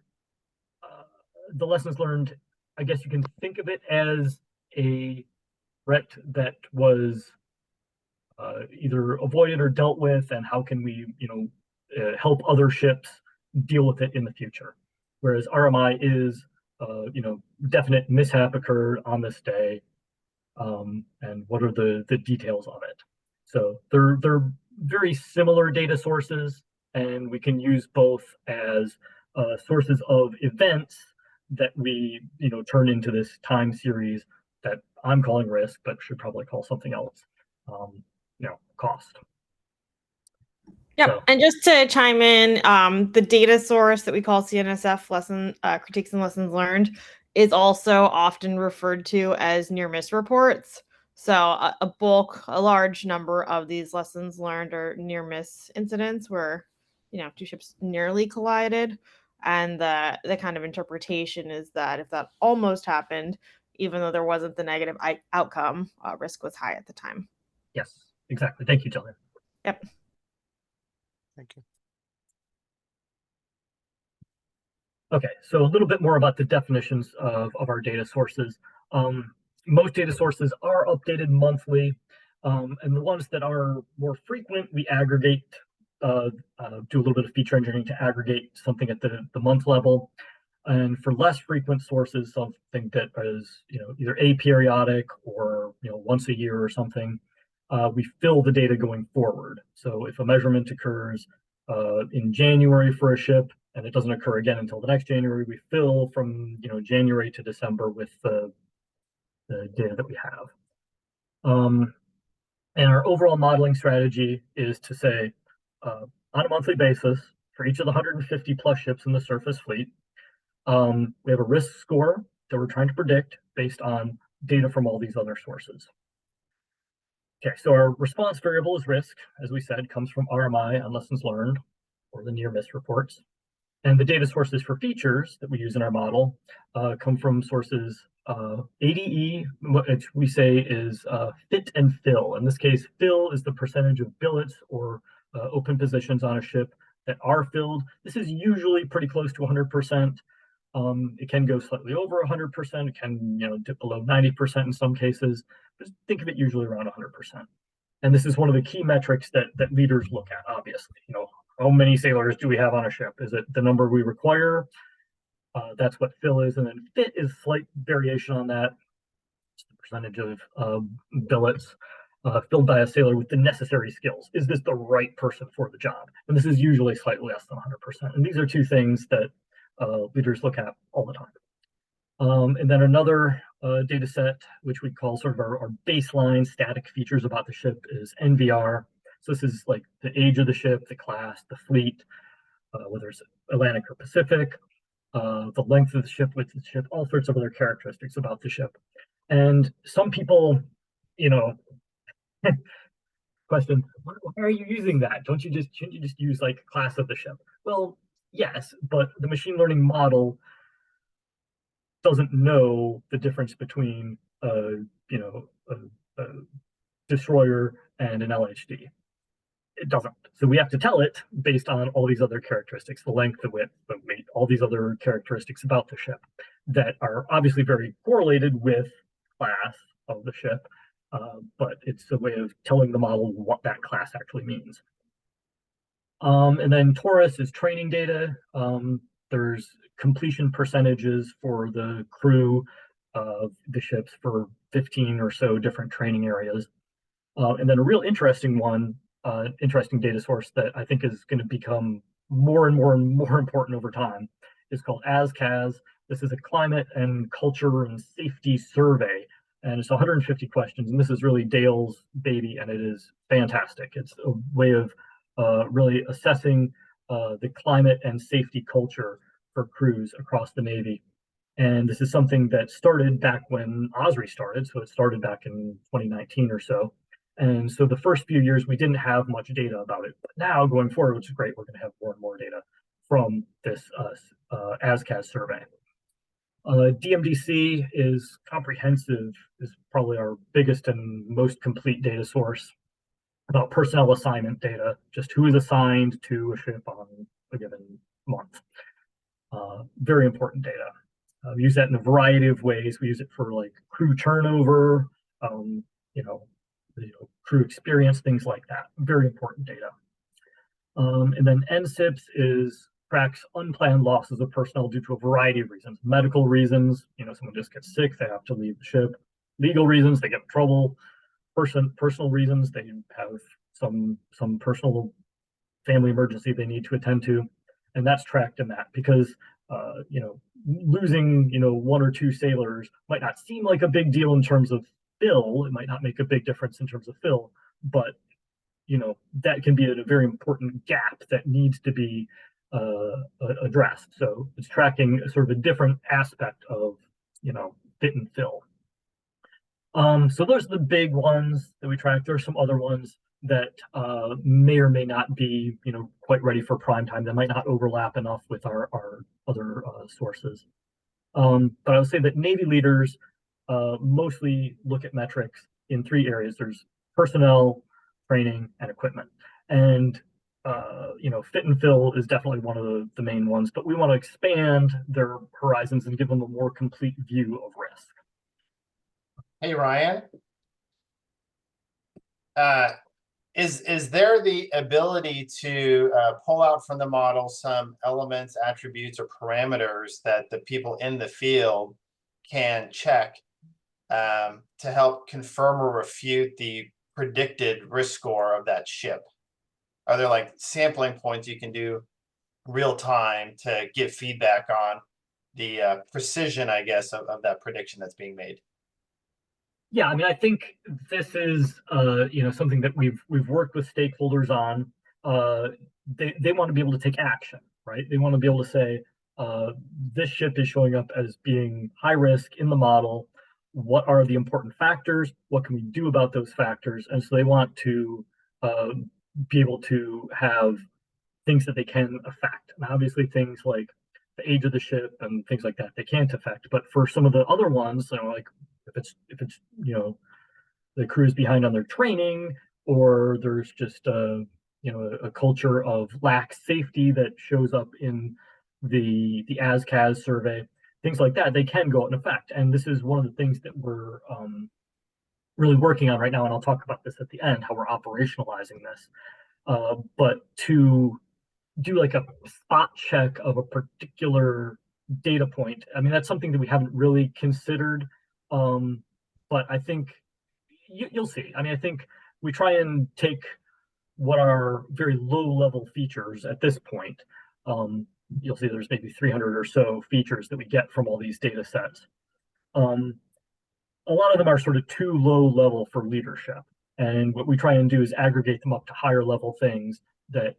the lessons learned, I guess you can think of it as a threat that was either avoided or dealt with, and how can we, help other ships deal with it in the future. Whereas RMI is, definite mishap occurred on this day, and what are the details of it. So they're very similar data sources, and we can use both as sources of events that we, turn into this time series that I'm calling risk, but should probably call something else, cost. Yep. So- And just to chime in, the data source that we call CNSF critiques and lessons learned is also often referred to as near miss reports. So a large number of these lessons learned are near miss incidents where, two ships nearly collided. And the kind of interpretation is that if that almost happened, even though there wasn't the negative outcome, risk was high at the time. Yes, exactly. Thank you, Jillian. Yep. Thank you. Okay, so a little bit more about the definitions of our data sources. Most data sources are updated monthly, and the ones that are more frequent, we aggregate, do a little bit of feature engineering to aggregate something at the month level. And for less frequent sources, something that is, either aperiodic or, once a year or something, we fill the data going forward. So if a measurement occurs in January for a ship, and it doesn't occur again until the next January, we fill from January to December with the data that we have. And our overall modeling strategy is to say, on a monthly basis, for each of the 150 plus ships in the surface fleet, we have a risk score that we're trying to predict based on data from all these other sources. Okay, so our response variable is risk, as we said, comes from RMI on lessons learned, or the near miss reports. And the data sources for features that we use in our model come from sources ADE, which we say is fit and fill. In this case, fill is the percentage of billets or open positions on a ship that are filled. This is usually pretty close to 100%. It can go slightly over 100%. It can dip below 90% in some cases. But think of it usually around 100%. And this is one of the key metrics that leaders look at, obviously. How many sailors do we have on a ship? Is it the number we require? That's what fill is. And then fit is slight variation on that. It's the percentage of billets filled by a sailor with the necessary skills. Is this the right person for the job? And this is usually slightly less than 100%. And these are two things that leaders look at all the time. And then another data set, which we call sort of our baseline static features about the ship, is NVR. So this is like the age of the ship, the class, the fleet, whether it's Atlantic or Pacific, the length of the ship, width of the ship, all sorts of other characteristics about the ship. And some people, question, why are you using that? Shouldn't you just use like class of the ship? Well, yes, but the machine learning model doesn't know the difference between a destroyer and an LHD. It doesn't. So we have to tell it based on all these other characteristics, the length, the width, the weight, all these other characteristics about the ship that are obviously very correlated with class of the ship, but it's a way of telling the model what that class actually means. And then Taurus is training data. There's completion percentages for the crew of the ships for 15 or so different training areas. And then a real interesting one, interesting data source that I think is going to become more and more and more important over time is called ASCAS. This is a climate and culture and safety survey, and it's 150 questions. And this is really Dale's baby, and it is fantastic. It's a way of really assessing the climate and safety culture for crews across the Navy. And this is something that started back when OSRI started. So it started back in 2019 or so. And so the first few years, we didn't have much data about it. But now going forward, which is great, we're going to have more and more data from this ASCAS survey. DMDC is comprehensive, is probably our biggest and most complete data source about personnel assignment data, just who is assigned to a ship on a given month. Very important data. We use that in a variety of ways. We use it for like crew turnover, crew experience, things like that. Very important data. And then NSIPS tracks unplanned losses of personnel due to a variety of reasons. Medical reasons, someone just gets sick, they have to leave the ship. Legal reasons, they get in trouble. Personal reasons, they have some personal family emergency they need to attend to, and that's tracked in that because losing one or two sailors might not seem like a big deal in terms of fill. It might not make a big difference in terms of fill, but that can be a very important gap that needs to be addressed. So it's tracking sort of a different aspect of fit and fill. So those are the big ones that we track. There's some other ones that may or may not be quite ready for prime time. That might not overlap enough with our other sources. But I would say that Navy leaders mostly look at metrics in three areas. There's personnel, training, and equipment. And fit and fill is definitely one of the main ones, but we want to expand their horizons and give them a more complete view of risk. Hey, Ryan. Is there the ability to pull out from the model some elements, attributes, or parameters that the people in the field can check to help confirm or refute the predicted risk score of that ship? Are there like sampling points you can do real time to give feedback on the precision, I guess, of that prediction that's being made? Yeah, I mean, I think this is something that we've worked with stakeholders on. They want to be able to take action, right? They want to be able to say, this ship is showing up as being high risk in the model. What are the important factors? What can we do about those factors? And so they want to be able to have things that they can affect. And obviously things like the age of the ship and things like that, they can't affect. But for some of the other ones, like if it's the crew's behind on their training, or there's just a culture of lax safety that shows up in the ASCAS survey, things like that, they can go out and affect. And this is one of the things that we're really working on right now, and I'll talk about this at the end, how we're operationalizing this. But to do like a spot check of a particular data point, I mean, that's something that we haven't really considered. But I think you'll see. I mean, I think we try and take what are very low level features at this point. You'll see there's maybe 300 or so features that we get from all these data sets. A lot of them are sort of too low level for leadership. And what we try and do is aggregate them up to higher level things that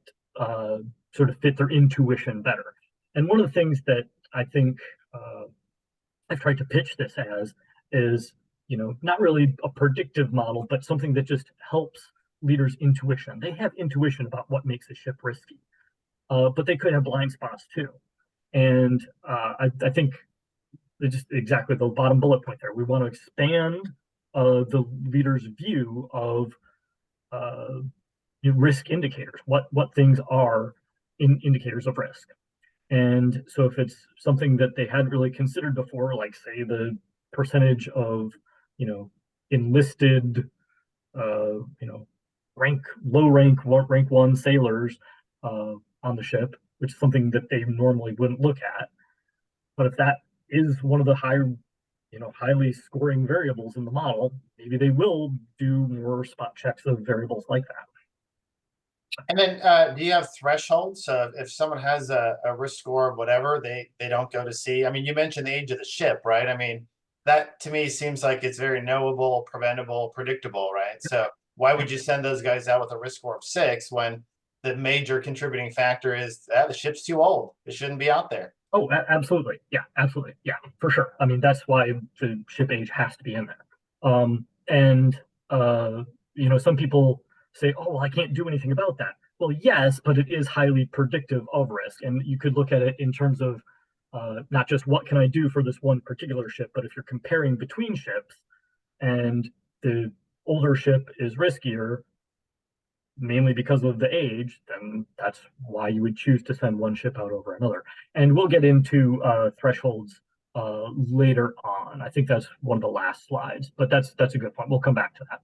sort of fit their intuition better. And one of the things that I think I've tried to pitch this as is, not really a predictive model, but something that just helps leaders' intuition. They have intuition about what makes a ship risky, but they could have blind spots too. And I think just exactly the bottom bullet point there. We want to expand the leader's view of risk indicators, what things are indicators of risk. And so if it's something that they hadn't really considered before, like say the percentage of, enlisted, low rank one sailors on the ship, which is something that they normally wouldn't look at. But if that is one of the highly scoring variables in the model, maybe they will do more spot checks of variables like that. And then do you have thresholds? If someone has a risk score of whatever, they don't go to sea. I mean, you mentioned the age of the ship, right? I mean, that to me seems like it's very knowable, preventable, predictable, right? So why would you send those guys out with a risk score of 6 when the major contributing factor is the ship's too old? It shouldn't be out there. Oh, absolutely. Yeah, absolutely. Yeah, for sure. I mean, that's why the ship age has to be in there. Some people say, oh, well, I can't do anything about that. Well, yes, but it is highly predictive of risk. And you could look at it in terms of not just what can I do for this one particular ship, but if you're comparing between ships and the older ship is riskier, mainly because of the age, then that's why you would choose to send one ship out over another. And we'll get into thresholds later on. I think that's one of the last slides, but that's a good point. We'll come back to that.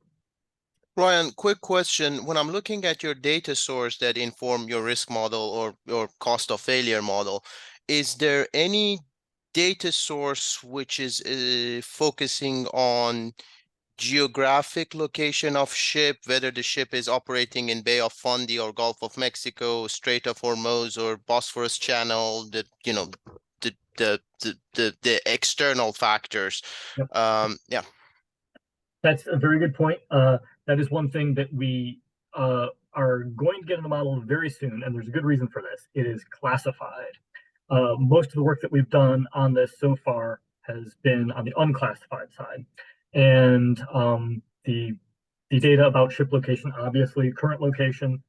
Ryan, quick question. When I'm looking at your data source that inform your risk model or your cost of failure model, is there any data source which is focusing on geographic location of ship, whether the ship is operating in Bay of Fundy or Gulf of Mexico, Strait of Hormuz or Bosphorus Channel, the external factors. Yep. Yeah. That's a very good point. That is one thing that we are going to get in the model very soon, and there's a good reason for this. It is classified. Most of the work that we've done on this so far has been on the unclassified side. And the data about ship location, obviously, current location,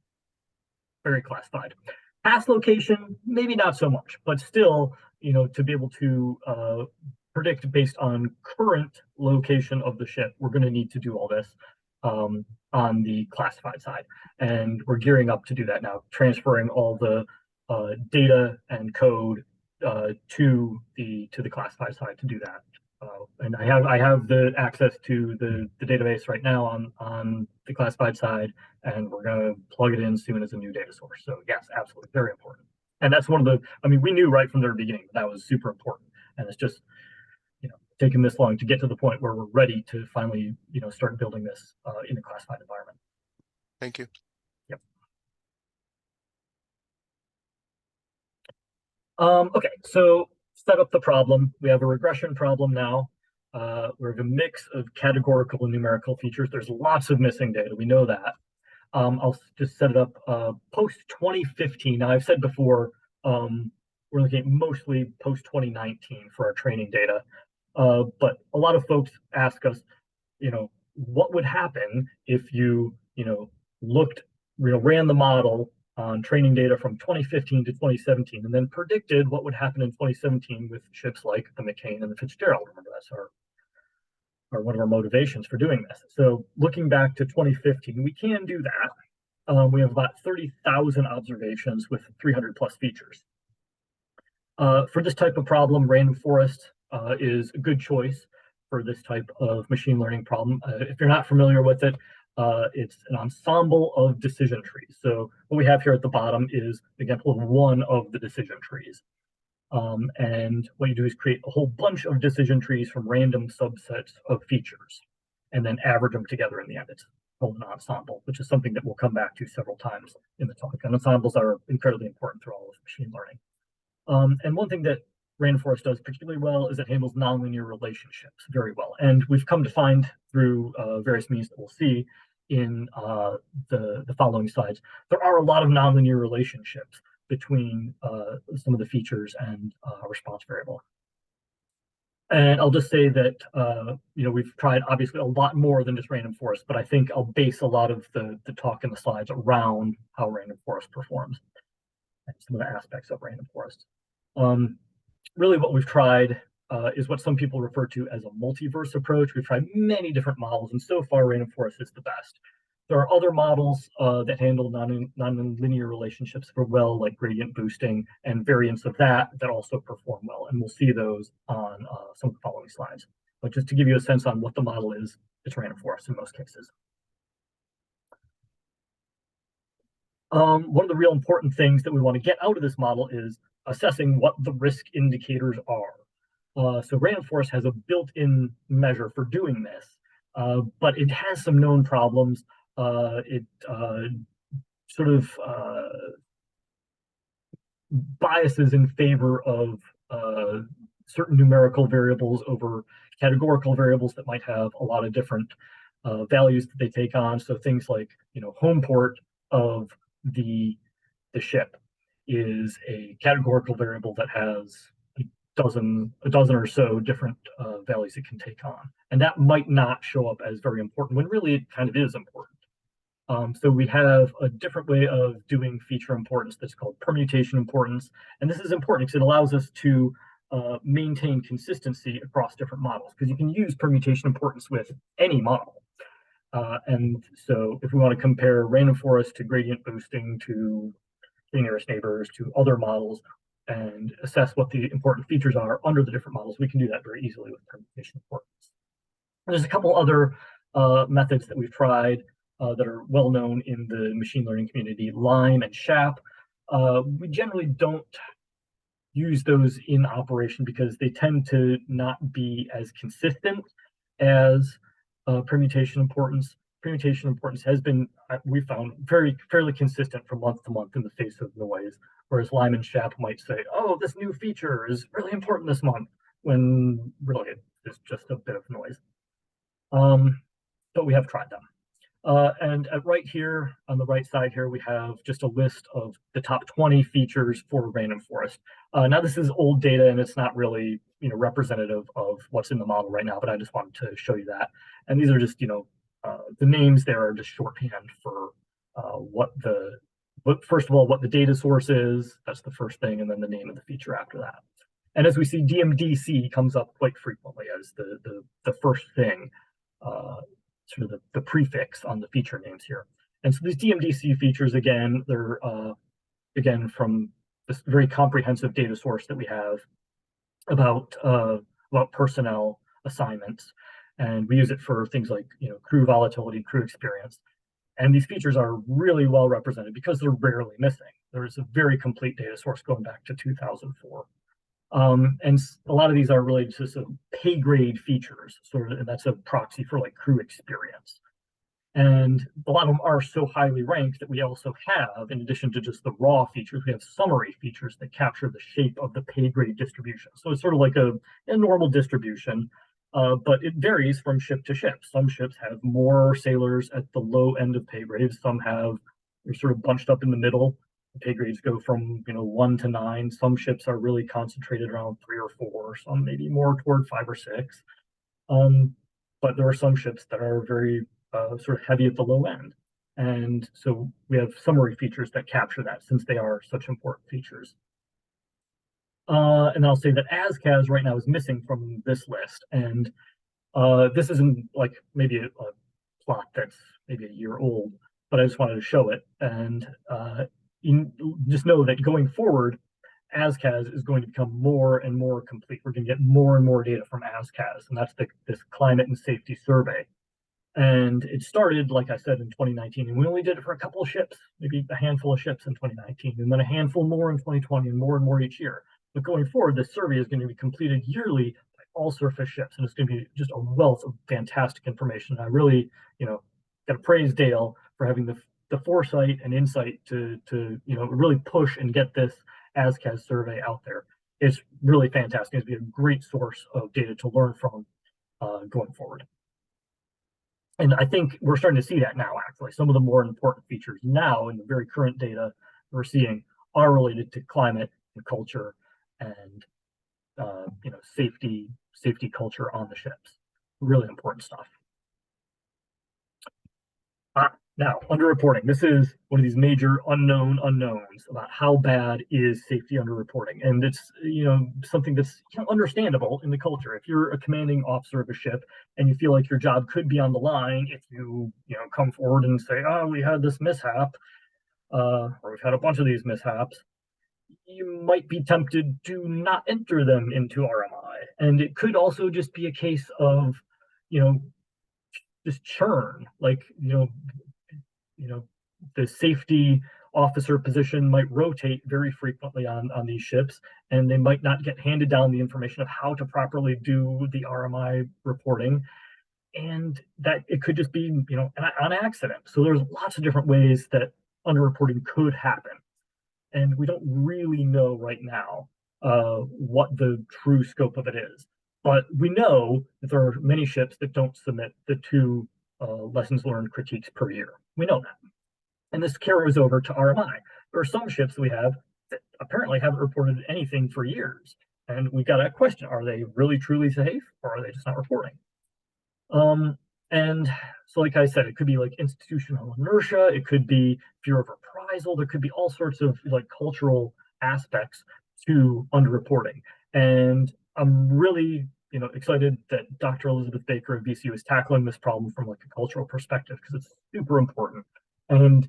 very classified. Past location, maybe not so much, but still, to be able to predict based on current location of the ship, we're going to need to do all this on the classified side. And we're gearing up to do that now, transferring all the data and code to the classified side to do that. And I have the access to the database right now on the classified side, and we're going to plug it in soon as a new data source. So yes, absolutely, very important. And that's one of the, we knew right from the very beginning that was super important. And it's just, taken this long to get to the point where we're ready to finally, start building this in a classified environment. Thank you. Yep. Okay, so set up the problem. We have a regression problem now. We have a mix of categorical and numerical features. There's lots of missing data. We know that. I'll just set it up post 2015. Now, I've said before, we're looking at mostly post 2019 for our training data. But a lot of folks ask us, what would happen if you, ran the model on training data from 2015 to 2017, and then predicted what would happen in 2017 with ships like the McCain and the Fitzgerald. Remember, that's one of our motivations for doing this. So looking back to 2015, we can do that. We have about 30,000 observations with 300 plus features. For this type of problem, random forest is a good choice for this type of machine learning problem. If you're not familiar with it, it's an ensemble of decision trees. So what we have here at the bottom is an example of one of the decision trees. And what you do is create a whole bunch of decision trees from random subsets of features, and then average them together in the end. It's called an ensemble, which is something that we'll come back to several times in the talk. And ensembles are incredibly important through all of machine learning. And one thing that random forest does particularly well is it handles nonlinear relationships very well. And we've come to find through various means that we'll see in the following slides, there are a lot of nonlinear relationships between some of the features and a response variable. And I'll just say that, we've tried obviously a lot more than just random forest, but I think I'll base a lot of the talk in the slides around how random forest performs and some of the aspects of random forest. Really what we've tried is what some people refer to as a multiverse approach. We've tried many different models, and so far random forest is the best. There are other models that handle nonlinear relationships very well, like gradient boosting and variants of that also perform well. And we'll see those on some of the following slides. But just to give you a sense on what the model is, it's random forest in most cases. One of the real important things that we want to get out of this model is assessing what the risk indicators are. So random forest has a built-in measure for doing this, but it has some known problems. It sort of biases in favor of certain numerical variables over categorical variables that might have a lot of different values that they take on. So things like, home port of the ship is a categorical variable that has a dozen or so different values it can take on. And that might not show up as very important when really it kind of is important. So we have a different way of doing feature importance that's called permutation importance. And this is important because it allows us to maintain consistency across different models, because you can use permutation importance with any model. And so if we want to compare random forest to gradient boosting to the nearest neighbors to other models and assess what the important features are under the different models, we can do that very easily with permutation importance. There's a couple other methods that we've tried that are well known in the machine learning community, LIME and SHAP. We generally don't use those in operation because they tend to not be as consistent as permutation importance. Permutation importance has been, we found, fairly consistent from month to month in the face of noise. Whereas Lyman Shap might say, oh, this new feature is really important this month, when really it's just a bit of noise. But we have tried them. And right here on the right side here, we have just a list of the top 20 features for random forest. Now this is old data and it's not really, representative of what's in the model right now, but I just wanted to show you that. And these are just, the names there are just shorthand for first of all, what the data source is. That's the first thing, and then the name of the feature after that. And as we see, DMDC comes up quite frequently as the first thing, sort of the prefix on the feature names here. And so these DMDC features, again, they're again from this very comprehensive data source that we have about personnel assignments, and we use it for things like crew volatility, crew experience. And these features are really well represented because they're rarely missing. There's a very complete data source going back to 2004. And a lot of these are related to some pay grade features, and that's a proxy for like crew experience. And a lot of them are so highly ranked that we also have, in addition to just the raw features, we have summary features that capture the shape of the pay grade distribution. So it's sort of like a normal distribution, but it varies from ship to ship. Some ships have more sailors at the low end of pay grades. Some they're sort of bunched up in the middle. The pay grades go from 1 to 9. Some ships are really concentrated around 3 or 4. Some maybe more toward 5 or 6. But there are some ships that are very sort of heavy at the low end. And so we have summary features that capture that, since they are such important features. And I'll say that ASCAS right now is missing from this list. And this isn't like maybe a plot that's maybe a year old, but I just wanted to show it. And you just know that going forward, ASCAS is going to become more and more complete. We're going to get more and more data from ASCAS, and that's this climate and safety survey. And it started, like I said, in 2019, and we only did it for a couple of ships, maybe a handful of ships in 2019, and then a handful more in 2020, and more each year. But going forward, this survey is going to be completed yearly by all surface ships, and it's going to be just a wealth of fantastic information. I really, got to praise Dale for having the foresight and insight to really push and get this ASCAS survey out there. It's really fantastic. It's going to be a great source of data to learn from going forward. And I think we're starting to see that now, actually. Some of the more important features now in the very current data we're seeing are related to climate and culture and safety culture on the ships. Really important stuff. Now, underreporting. This is one of these major unknowns about how bad is safety underreporting. And it's, something that's understandable in the culture. If you're a commanding officer of a ship and you feel like your job could be on the line if you, come forward and say, oh, we had this mishap, or we've had a bunch of these mishaps, you might be tempted to not enter them into RMI. And it could also just be a case of, just churn, like, the safety officer position might rotate very frequently on these ships, and they might not get handed down the information of how to properly do the RMI reporting. And that it could just be, an accident. So there's lots of different ways that underreporting could happen. And we don't really know right now what the true scope of it is. But we know that there are many ships that don't submit the 2 lessons learned critiques per year. We know that. And this carries over to RMI. There are some ships that we have that apparently haven't reported anything for years. And we got to question, are they really truly safe, or are they just not reporting? And so, like I said, it could be like institutional inertia, it could be fear of reprisal, there could be all sorts of like cultural aspects to underreporting. And I'm really excited that Dr. Elizabeth Baker of VCU is tackling this problem from like a cultural perspective, because it's super important. And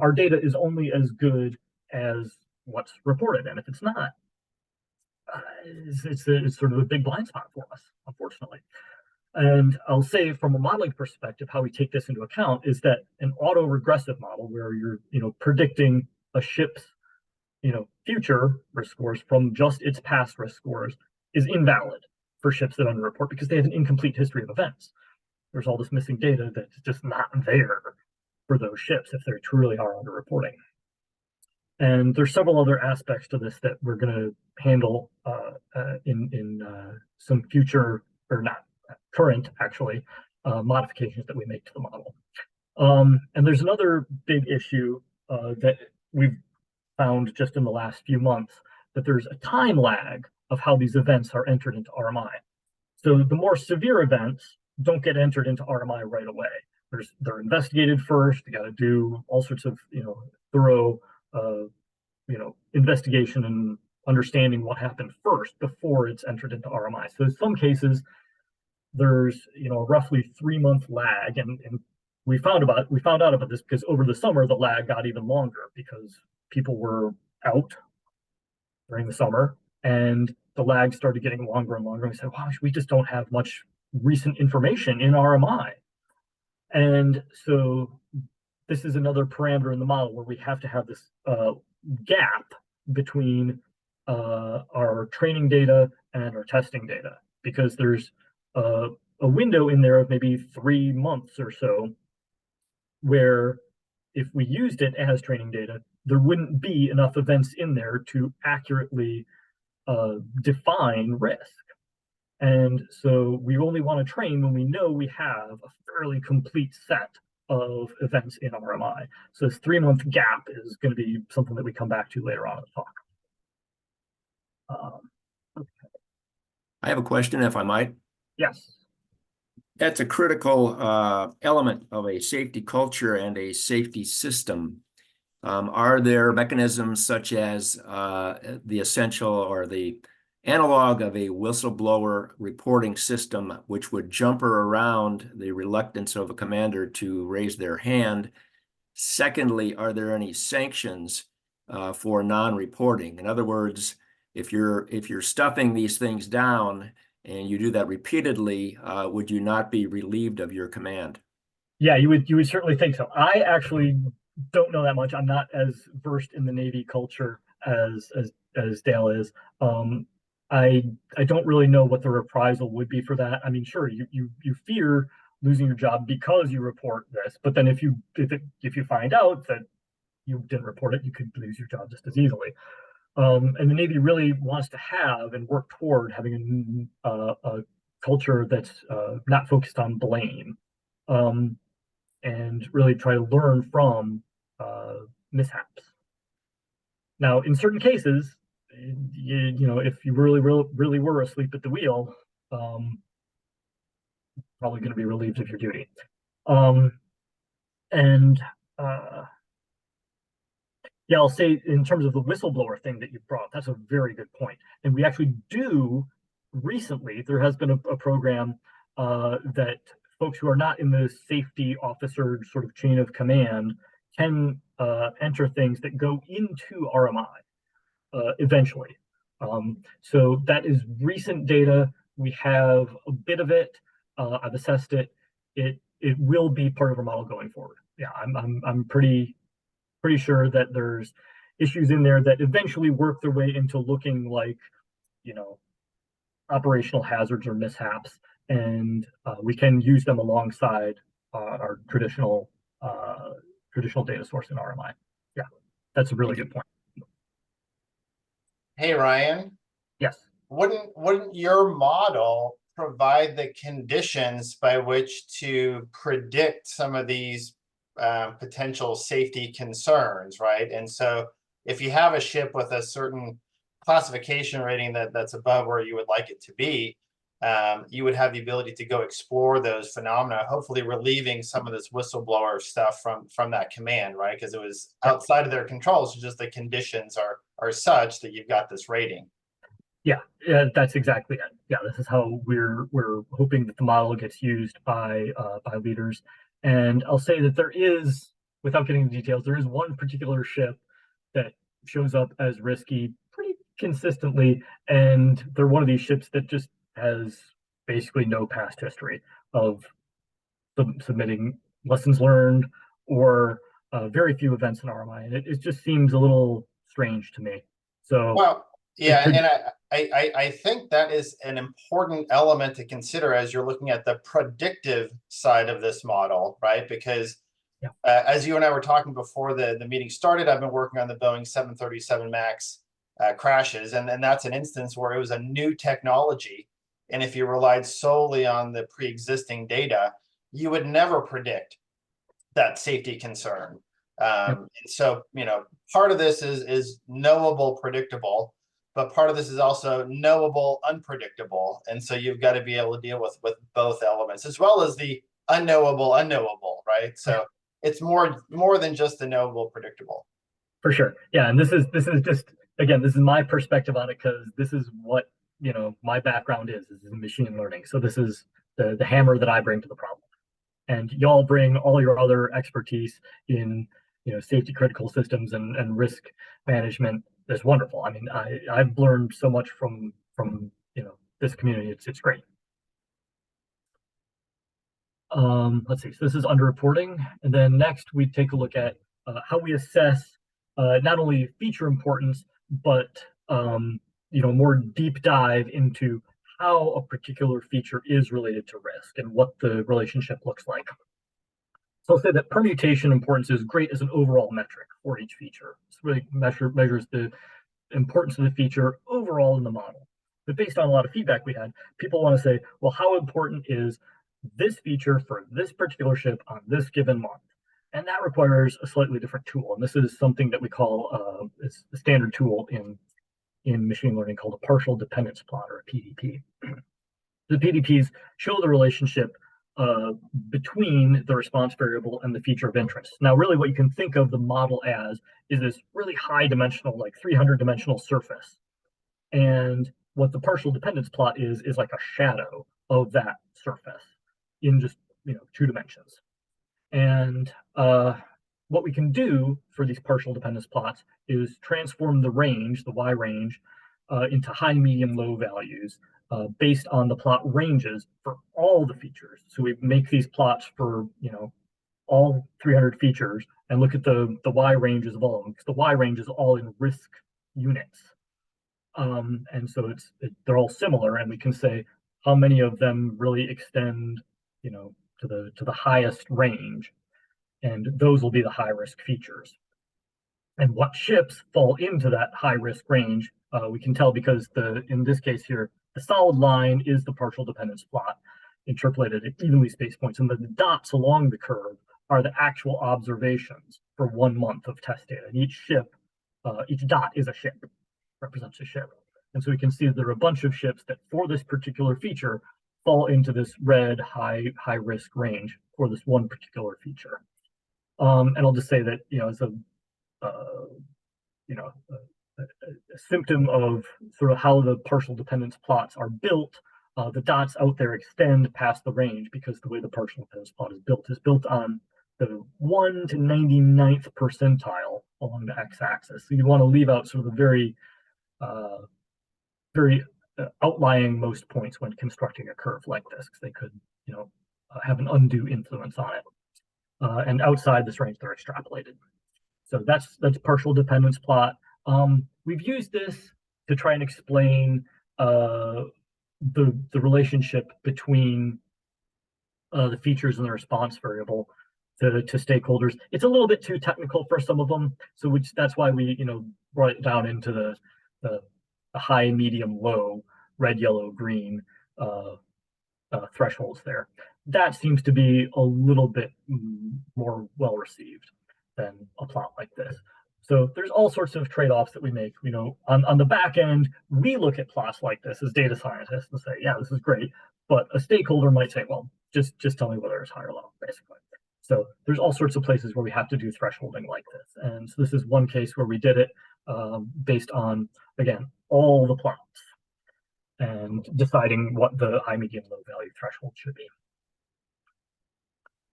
our data is only as good as what's reported, and if it's not, it's sort of a big blind spot for us, unfortunately. And I'll say from a modeling perspective, how we take this into account is that an auto-regressive model, where you're predicting a ship's future risk scores from just its past risk scores, is invalid for ships that underreport, because they have an incomplete history of events. there's all this missing data that's just not there for those ships if they truly are underreporting. And there's several other aspects to this that we're going to handle in some future, or not current actually, modifications that we make to the model. And there's another big issue that we've found just in the last few months, that there's a time lag of how these events are entered into RMI. So the more severe events don't get entered into RMI right away. They're investigated first. You got to do all sorts of thorough investigation and understanding what happened first before it's entered into RMI. So in some cases, there's a roughly 3-month lag, and we found out about this because over the summer the lag got even longer because people were out during the summer, and the lag started getting longer and longer. And we said, wow, we just don't have much recent information in RMI. And so this is another parameter in the model where we have to have this gap between our training data and our testing data, because there's a window in there of maybe 3 months or so where if we used it as training data, there wouldn't be enough events in there to accurately define risk. And so we only want to train when we know we have a fairly complete set of events in RMI. So this 3-month gap is going to be something that we come back to later on in the talk. Okay. I have a question, if I might. Yes. That's a critical element of a safety culture and a safety system. Are there mechanisms such as the essential or the analog of a whistleblower reporting system, which would jumper around the reluctance of a commander to raise their hand? Secondly, are there any sanctions for non-reporting? In other words, if you're stuffing these things down and you do that repeatedly, would you not be relieved of your command? Yeah, you would certainly think so. I actually don't know that much. I'm not as versed in the Navy culture as Dale is. I don't really know what the reprisal would be for that. I mean, sure, you fear losing your job because you report this, but then if you find out that you didn't report it, you could lose your job just as easily. And the Navy really wants to have and work toward having a culture that's not focused on blame, and really try to learn from mishaps. Now, in certain cases, if you really were asleep at the wheel, probably going to be relieved of your duty. Yeah, I'll say in terms of the whistleblower thing that you brought, that's a very good point. And we actually do recently, there has been a program that folks who are not in the safety officer sort of chain of command can enter things that go into RMI eventually. So that is recent data. We have a bit of it. I've assessed it. It will be part of our model going forward. Yeah, I'm pretty sure that there's issues in there that eventually work their way into looking like, operational hazards or mishaps, and we can use them alongside our traditional data source in RMI. Yeah, that's a really good point. Hey, Ryan. Yes. Wouldn't your model provide the conditions by which to predict some of these potential safety concerns, right? And so if you have a ship with a certain classification rating that's above where you would like it to be, you would have the ability to go explore those phenomena, hopefully relieving some of this whistleblower stuff from that command, right? Because it was outside of their control. So just the conditions are such that you've got this rating. Yeah, that's exactly it. Yeah, this is how we're hoping that the model gets used by leaders. And I'll say that there is, without getting into details, there is one particular ship that shows up as risky pretty consistently, and they're one of these ships that just has basically no past history of submitting lessons learned or very few events in RMI, and it just seems a little strange to me. So well, Yeah, and I think that is an important element to consider as you're looking at the predictive side of this model, right? Because as you and I were talking before the meeting started, I've been working on the Boeing 737 MAX crashes, and that's an instance where it was a new technology. And if you relied solely on the pre-existing data, you would never predict that safety concern. And so, part of this is knowable, predictable, but part of this is also knowable, unpredictable. And so you've got to be able to deal with both elements, as well as the unknowable, right? So it's more than just the knowable, predictable. For sure. Yeah. And this is just, again, this is my perspective on it, because this is what, my background is in machine learning. So this is the hammer that I bring to the problem. And y'all bring all your other expertise in, safety critical systems and risk management. That's wonderful. I mean, I've learned so much from this community. It's great. Let's see. So this is underreporting, and then next we take a look at how we assess not only feature importance, but more deep dive into how a particular feature is related to risk and what the relationship looks like. So I'll say that permutation importance is great as an overall metric for each feature. It really measures the importance of the feature overall in the model. But based on a lot of feedback we had, people want to say, well, how important is this feature for this particular ship on this given month? And that requires a slightly different tool. And this is something that we call it's a standard tool in machine learning called a partial dependence plot, or a PDP. The PDPs show the relationship between the response variable and the feature of interest. Now, really what you can think of the model as is this really high dimensional, like 300 dimensional surface. And what the partial dependence plot is like a shadow of that surface in just, 2 dimensions. And what we can do for these partial dependence plots is transform the range, the Y range, into high, medium, low values based on the plot ranges for all the features. So we make these plots for, all 300 features and look at the Y ranges of all of them, because the Y range is all in risk units. And so they're all similar, and we can say how many of them really extend, to the highest range, and those will be the high risk features. And what ships fall into that high risk range, we can tell because in this case here, the solid line is the partial dependence plot interpolated at evenly spaced points, and the dots along the curve are the actual observations for 1 month of test data. And each dot is a ship, represents a ship. And so we can see there are a bunch of ships that for this particular feature fall into this red high risk range for this one particular feature. And I'll just say that, as a symptom of sort of how the partial dependence plots are built, the dots out there extend past the range, because the way the partial dependence plot is built on the 1 to 99th percentile along the x-axis. So you want to leave out sort of the very outlying most points when constructing a curve like this, because they could, have an undue influence on it. And outside this range, they're extrapolated. So that's partial dependence plot. We've used this to try and explain the relationship between the features and the response variable to stakeholders. It's a little bit too technical for some of them, so that's why we brought it down into the high, medium, low, red, yellow, green thresholds there. That seems to be a little bit more well received than a plot like this. So there's all sorts of trade-offs that we make. On the back end, we look at plots like this as data scientists and say, yeah, this is great. But a stakeholder might say, well, just tell me whether it's high or low, basically. So there's all sorts of places where we have to do thresholding like this. And so this is one case where we did it based on, again, all the plots and deciding what the high, medium, low value threshold should be.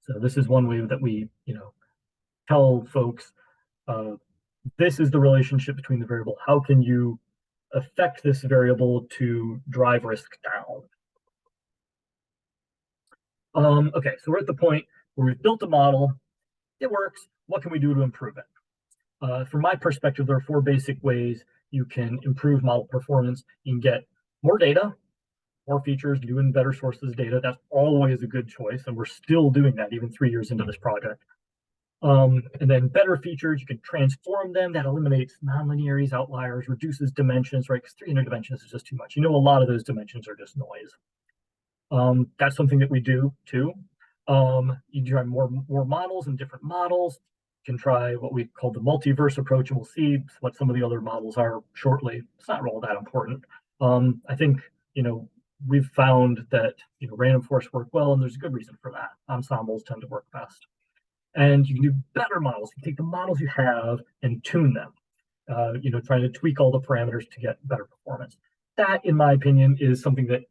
So this is one way that we, tell folks, this is the relationship between the variable. How can you affect this variable to drive risk down? Okay, so we're at the point where we've built a model. It works. What can we do to improve it? From my perspective, there are 4 basic ways you can improve model performance. You can get more data, more features, doing better sources of data. That's always a good choice, and we're still doing that even 3 years into this project. And then better features, you can transform them. That eliminates nonlinearities, outliers, reduces dimensions, right? Because 300 dimensions is just too much. You know, a lot of those dimensions are just noise. That's something that we do too. You try more models and different models. You can try what we call the multiverse approach, and we'll see what some of the other models are shortly. It's not all that important. I think, you know, we've found that, you know, random forest work well, and there's a good reason for that. Ensembles tend to work best. And you can do better models. You can take the models you have and tune them, you know, trying to tweak all the parameters to get better performance. That, in my opinion, is something that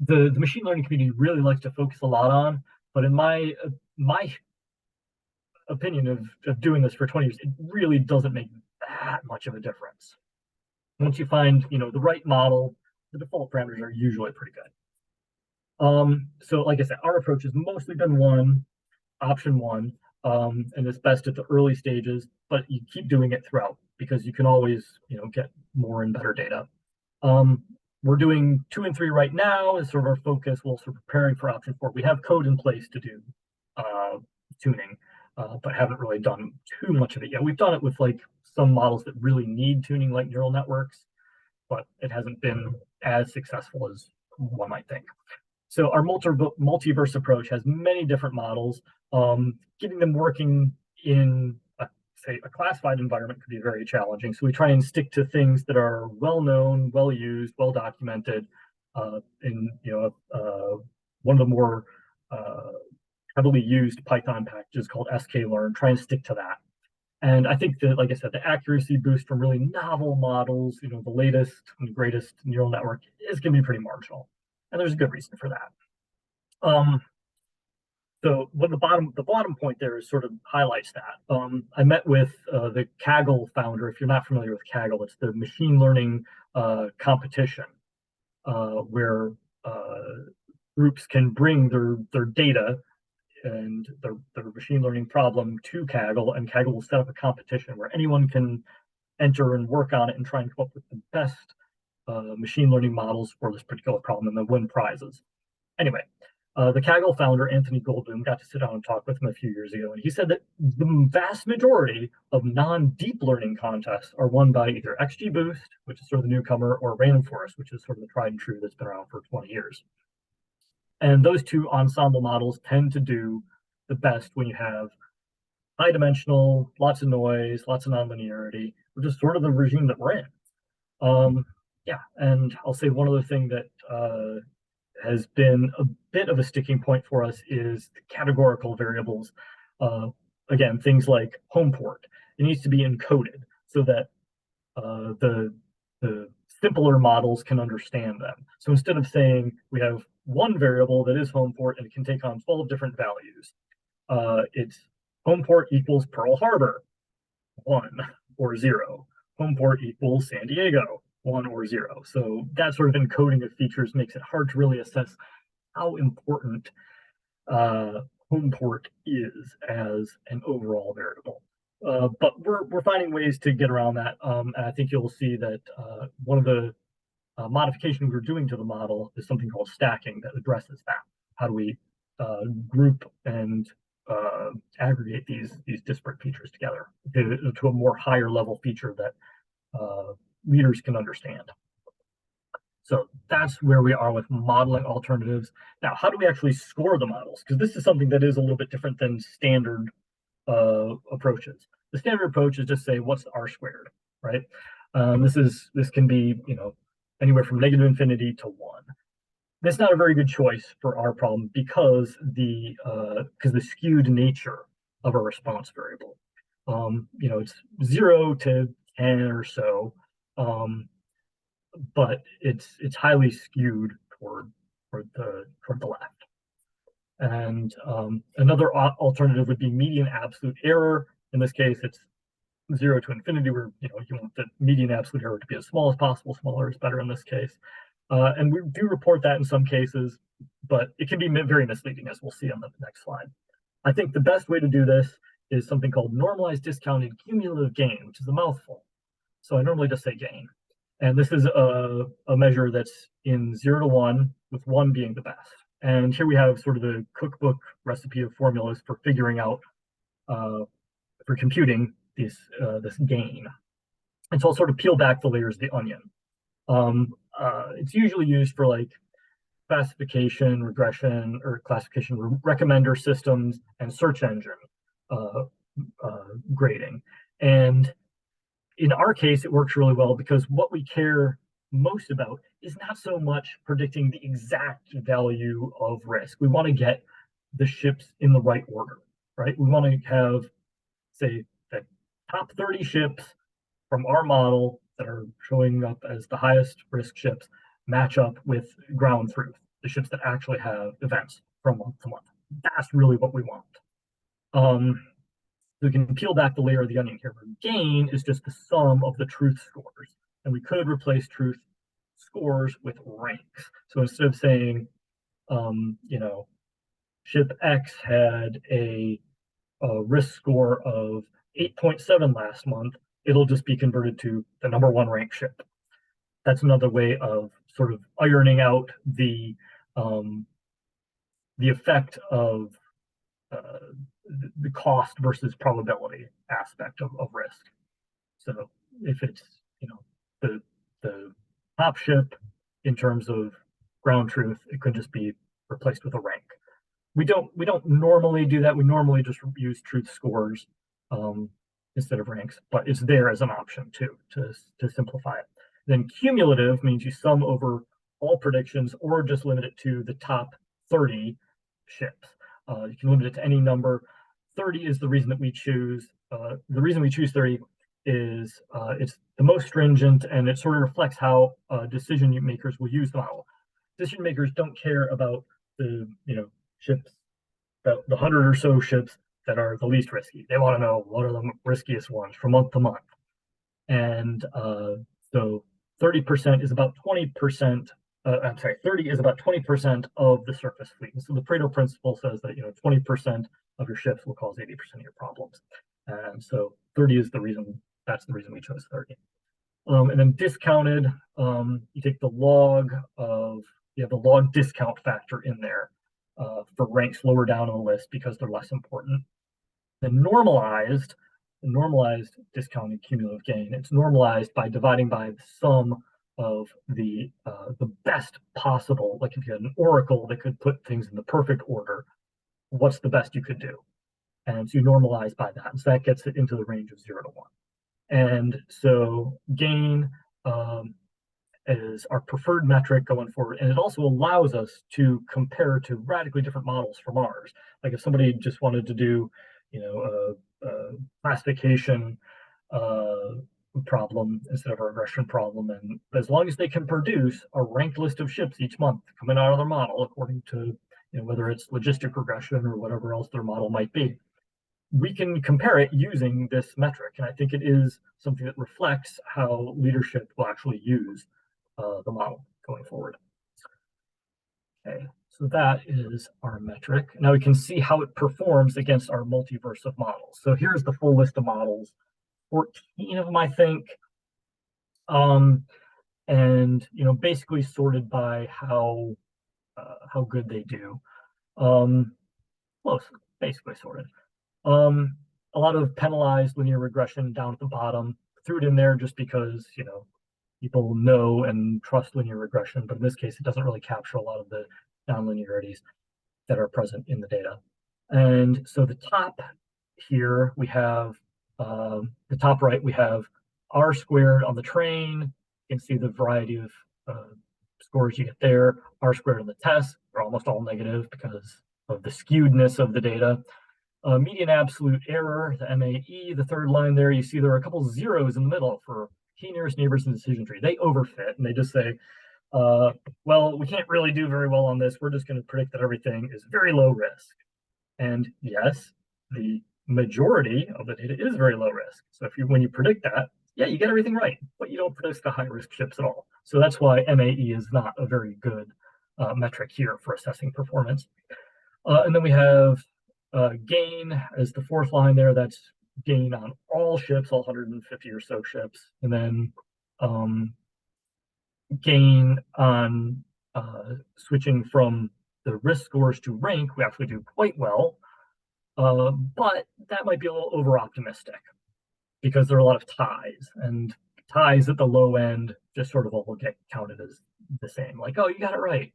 the machine learning community really likes to focus a lot on. But in my opinion of doing this for 20 years, it really doesn't make that much of a difference. Once you find, you know, the right model, the default parameters are usually pretty good. So like I said, our approach has mostly been option one, and it's best at the early stages, but you keep doing it throughout because you can always, you know, get more and better data. We're doing 2 and 3 right now is sort of our focus. We're also preparing for option 4. We have code in place to do tuning, but haven't really done too much of it yet. We've done it with like some models that really need tuning, like neural networks, but it hasn't been as successful as one might think. So our multiverse approach has many different models. Getting them working in, say, a classified environment could be very challenging. So we try and stick to things that are well-known, well-used, well-documented. In, you know, one of the more heavily used Python packages called sklearn. Try and stick to that. And I think that, like I said, the accuracy boost from really novel models, you know, the latest and greatest neural network is going to be pretty marginal. And there's a good reason for that. So what the bottom point there is sort of highlights that. I met with the Kaggle founder. If you're not familiar with Kaggle, it's the machine learning competition where groups can bring their data and their machine learning problem to Kaggle, and Kaggle will set up a competition where anyone can enter and work on it and try and come up with the best machine learning models for this particular problem and then win prizes. Anyway, the Kaggle founder, Anthony Goldblum, got to sit down and talk with him a few years ago, and he said that the vast majority of non-deep learning contests are won by either XGBoost, which is sort of the newcomer, or Random Forest, which is sort of the tried and true that's been around for 20 years. And those two ensemble models tend to do the best when you have high dimensional, lots of noise, lots of nonlinearity, which is sort of the regime that we're in. Yeah, and I'll say one other thing that has been a bit of a sticking point for us is the categorical variables. Again, things like home port. It needs to be encoded so that the simpler models can understand them. So instead of saying we have one variable that is home port and it can take on 12 different values, it's home port equals Pearl Harbor, 1 or 0. Home port equals San Diego, 1 or 0. So that sort of encoding of features makes it hard to really assess how important home port is as an overall variable. But we're finding ways to get around that. And I think you'll see that one of the modifications we're doing to the model is something called stacking that addresses that. How do we group and aggregate these disparate features together to a more higher level feature that readers can understand. So that's where we are with modeling alternatives. Now, how do we actually score the models? Because this is something that is a little bit different than standard approaches. The standard approach is just say, what's R squared, right? This can be, you know, anywhere from -infinity to 1. That's not a very good choice for our problem because the skewed nature of our response variable. You know, it's 0 to 10 or so, but it's highly skewed toward the left. And another alternative would be median absolute error. In this case, it's 0 to infinity, where you want the median absolute error to be as small as possible. Smaller is better in this case. And we do report that in some cases, but it can be very misleading, as we'll see on the next slide. I think the best way to do this is something called normalized discounted cumulative gain, which is a mouthful. So I normally just say gain. And this is a measure that's in 0 to 1, with 1 being the best. And here we have sort of the cookbook recipe of formulas for figuring out, for computing this gain. And so I'll sort of peel back the layers of the onion. It's usually used for like classification, regression, or classification recommender systems and search engine grading. And in our case, it works really well because what we care most about is not so much predicting the exact value of risk. We want to get the ships in the right order, right? We want to have, say, the top 30 ships from our model that are showing up as the highest risk ships match up with ground truth, the ships that actually have events from month to month. That's really what we want. We can peel back the layer of the onion here. Gain is just the sum of the truth scores. And we could replace truth scores with ranks. So instead of saying, ship X had a risk score of 8.7 last month, it'll just be converted to the number 1 ranked ship. That's another way of sort of ironing out the effect of the cost versus probability aspect of risk. So if it's the top ship in terms of ground truth, it could just be replaced with a rank. We don't normally do that. We normally just use truth scores instead of ranks, but it's there as an option too to simplify it. Then cumulative means you sum over all predictions or just limit it to the top 30 ships. You can limit it to any number. 30 is the reason that we choose. The reason we choose 30 is it's the most stringent, and it sort of reflects how decision makers will use the model. Decision makers don't care about the ships, the 100 or so ships that are the least risky. They want to know what are the riskiest ones from month to month. And so 30% is about 20%. 30 is about 20% of the surface fleet. And so the Pareto principle says that 20% of your ships will cause 80% of your problems. And so 30 is the reason. That's the reason we chose 30. And then discounted, you take the log of, you have the log discount factor in there for ranks lower down on the list because they're less important. Then normalized discounted cumulative gain. It's normalized by dividing by the sum of the best possible. Like if you had an oracle that could put things in the perfect order, what's the best you could do? And so you normalize by that. And so that gets it into the range of 0 to 1. And so gain is our preferred metric going forward. And it also allows us to compare to radically different models from ours. Like if somebody just wanted to do, a classification problem instead of a regression problem, and as long as they can produce a ranked list of ships each month coming out of their model according to whether it's logistic regression or whatever else their model might be, we can compare it using this metric. And I think it is something that reflects how leadership will actually use the model going forward. Okay, so that is our metric. Now we can see how it performs against our multiverse of models. So here's the full list of models, 14 of them, I think. And basically sorted by how good they do. Close, basically sorted. A lot of penalized linear regression down at the bottom. Threw it in there just because people know and trust linear regression, but in this case, it doesn't really capture a lot of the nonlinearities that are present in the data. And so the top here we have the top right, we have R squared on the train. You can see the variety of scores you get there. R squared on the test are almost all negative because of the skewedness of the data. Median absolute error, the MAE, the third line there, you see there are a couple zeros in the middle for key nearest neighbors in the decision tree. They overfit and they just say, well, we can't really do very well on this. We're just going to predict that everything is very low risk. And yes, the majority of the data is very low risk. So when you predict that, yeah, you get everything right, but you don't predict the high risk ships at all. So that's why MAE is not a very good metric here for assessing performance. And then we have gain is the fourth line there. That's gain on all ships, all 150 or so ships. And then gain on switching from the risk scores to rank, we actually do quite well. But that might be a little over optimistic because there are a lot of ties, and ties at the low end just sort of all get counted as the same. Like, oh, you got it right.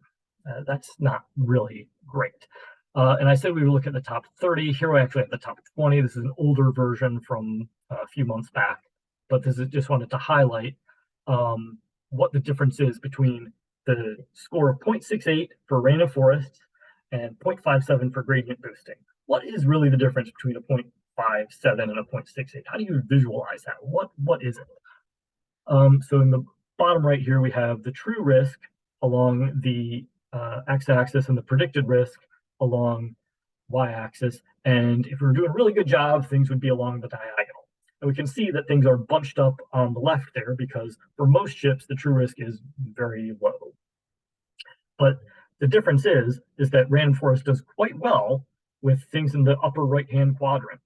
That's not really great. And I said we would look at the top 30. Here we actually have the top 20. This is an older version from a few months back, but this is just wanted to highlight what the difference is between the score of 0.68 for random forests and 0.57 for gradient boosting. What is really the difference between a 0.57 and a 0.68? How do you visualize that? What is it? So in the bottom right here, we have the true risk along the x-axis and the predicted risk along y-axis. And if we were doing a really good job, things would be along the diagonal. And we can see that things are bunched up on the left there because for most ships, the true risk is very low. But the difference is that random forest does quite well with things in the upper right-hand quadrant.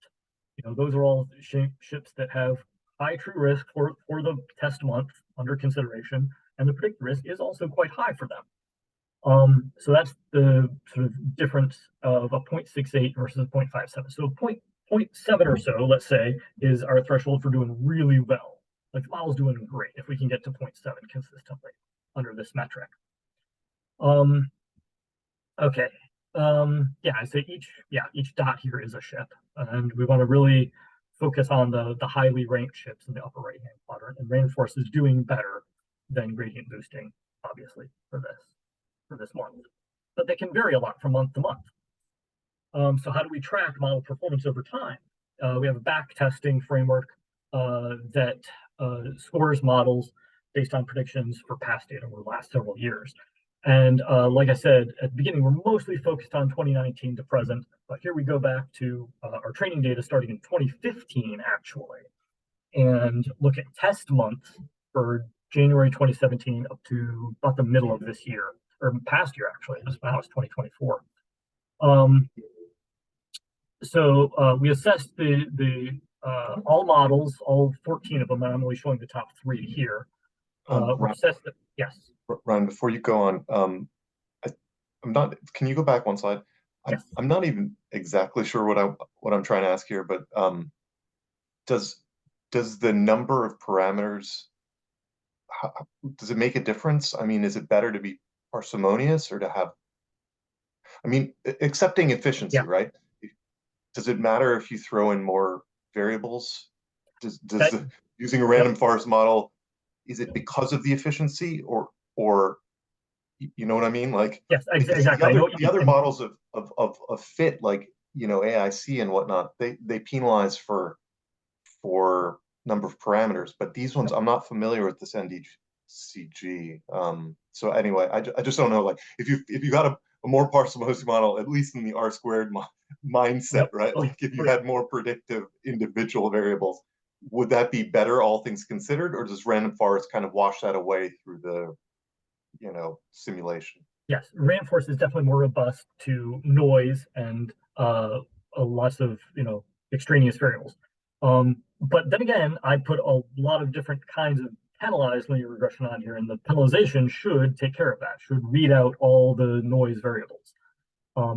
You know, those are all ships that have high true risk for the test month under consideration, and the predicted risk is also quite high for them. So that's the sort of difference of a 0.68 versus a 0.57. So 0.7 or so, let's say, is our threshold for doing really well. Like the model's doing great if we can get to 0.7 consistently under this metric. Okay. Yeah, I say each dot here is a ship, and we want to really focus on the highly ranked ships in the upper right hand quadrant, and Rainforest is doing better than gradient boosting, obviously, for this month, but they can vary a lot from month to month. So how do we track model performance over time? We have a back testing framework that scores models based on predictions for past data over the last several years. And like I said at the beginning, we're mostly focused on 2019 to present, but here we go back to our training data starting in 2015, actually, and look at test months for January 2017 up to about the middle of this year, or past year, actually. Now it's 2024. So we assessed the all models, all 14 of them, and I'm only showing the top 3 here. We assessed it, yes. Ryan, before you go on, I'm not. Can you go back one slide? Yes. I'm not even exactly sure what I'm trying to ask here, but does the number of parameters, does it make a difference? I mean, is it better to be parsimonious or to have? I mean, accepting efficiency, right? Does it matter if you throw in more variables? Does using a random forest model, is it because of the efficiency or you know what I mean? Like, yes, exactly. The other models of fit, like, you know, AIC and whatnot, they penalize for number of parameters, but these ones, I'm not familiar with this NDCG. So anyway, I just don't know, like, if you got a more parsimonious model, at least in the R squared mindset, right? Like if you had more predictive individual variables, would that be better, all things considered, or does random forest kind of wash that away through the, you know, simulation? Yes, random forest is definitely more robust to noise and lots of, you know, extraneous variables. But then again, I put a lot of different kinds of penalized linear regression on here, and the penalization should take care of that, should read out all the noise variables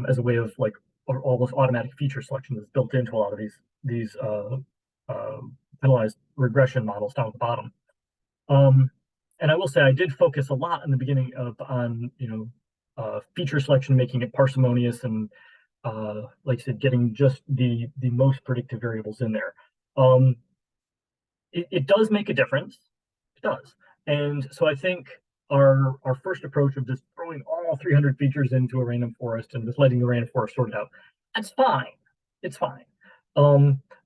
as a way of, like, almost automatic feature selection that's built into a lot of these penalized regression models down at the bottom. And I will say I did focus a lot in the beginning on, you know, feature selection, making it parsimonious, and like I said, getting just the most predictive variables in there. It does make a difference. It does. And so I think our first approach of just throwing all 300 features into a random forest and just letting the random forest sort it out, that's fine. It's fine.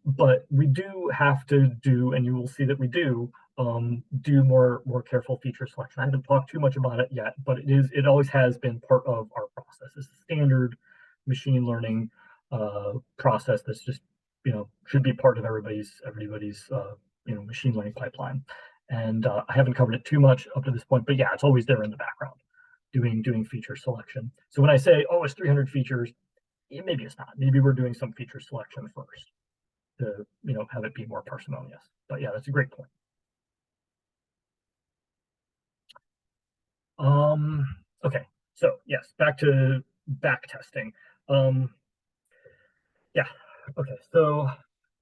But we do have to do, and you will see that we do more careful feature selection. I haven't talked too much about it yet, but it always has been part of our process. It's a standard machine learning process that's just, you know, should be part of everybody's you know, machine learning pipeline. And I haven't covered it too much up to this point, but yeah, it's always there in the background, doing feature selection. So when I say, oh, it's 300 features, maybe it's not. Maybe we're doing some feature selection first to, have it be more parsimonious. But yeah, that's a great point. Okay, so yes, back to back testing. Yeah, okay, so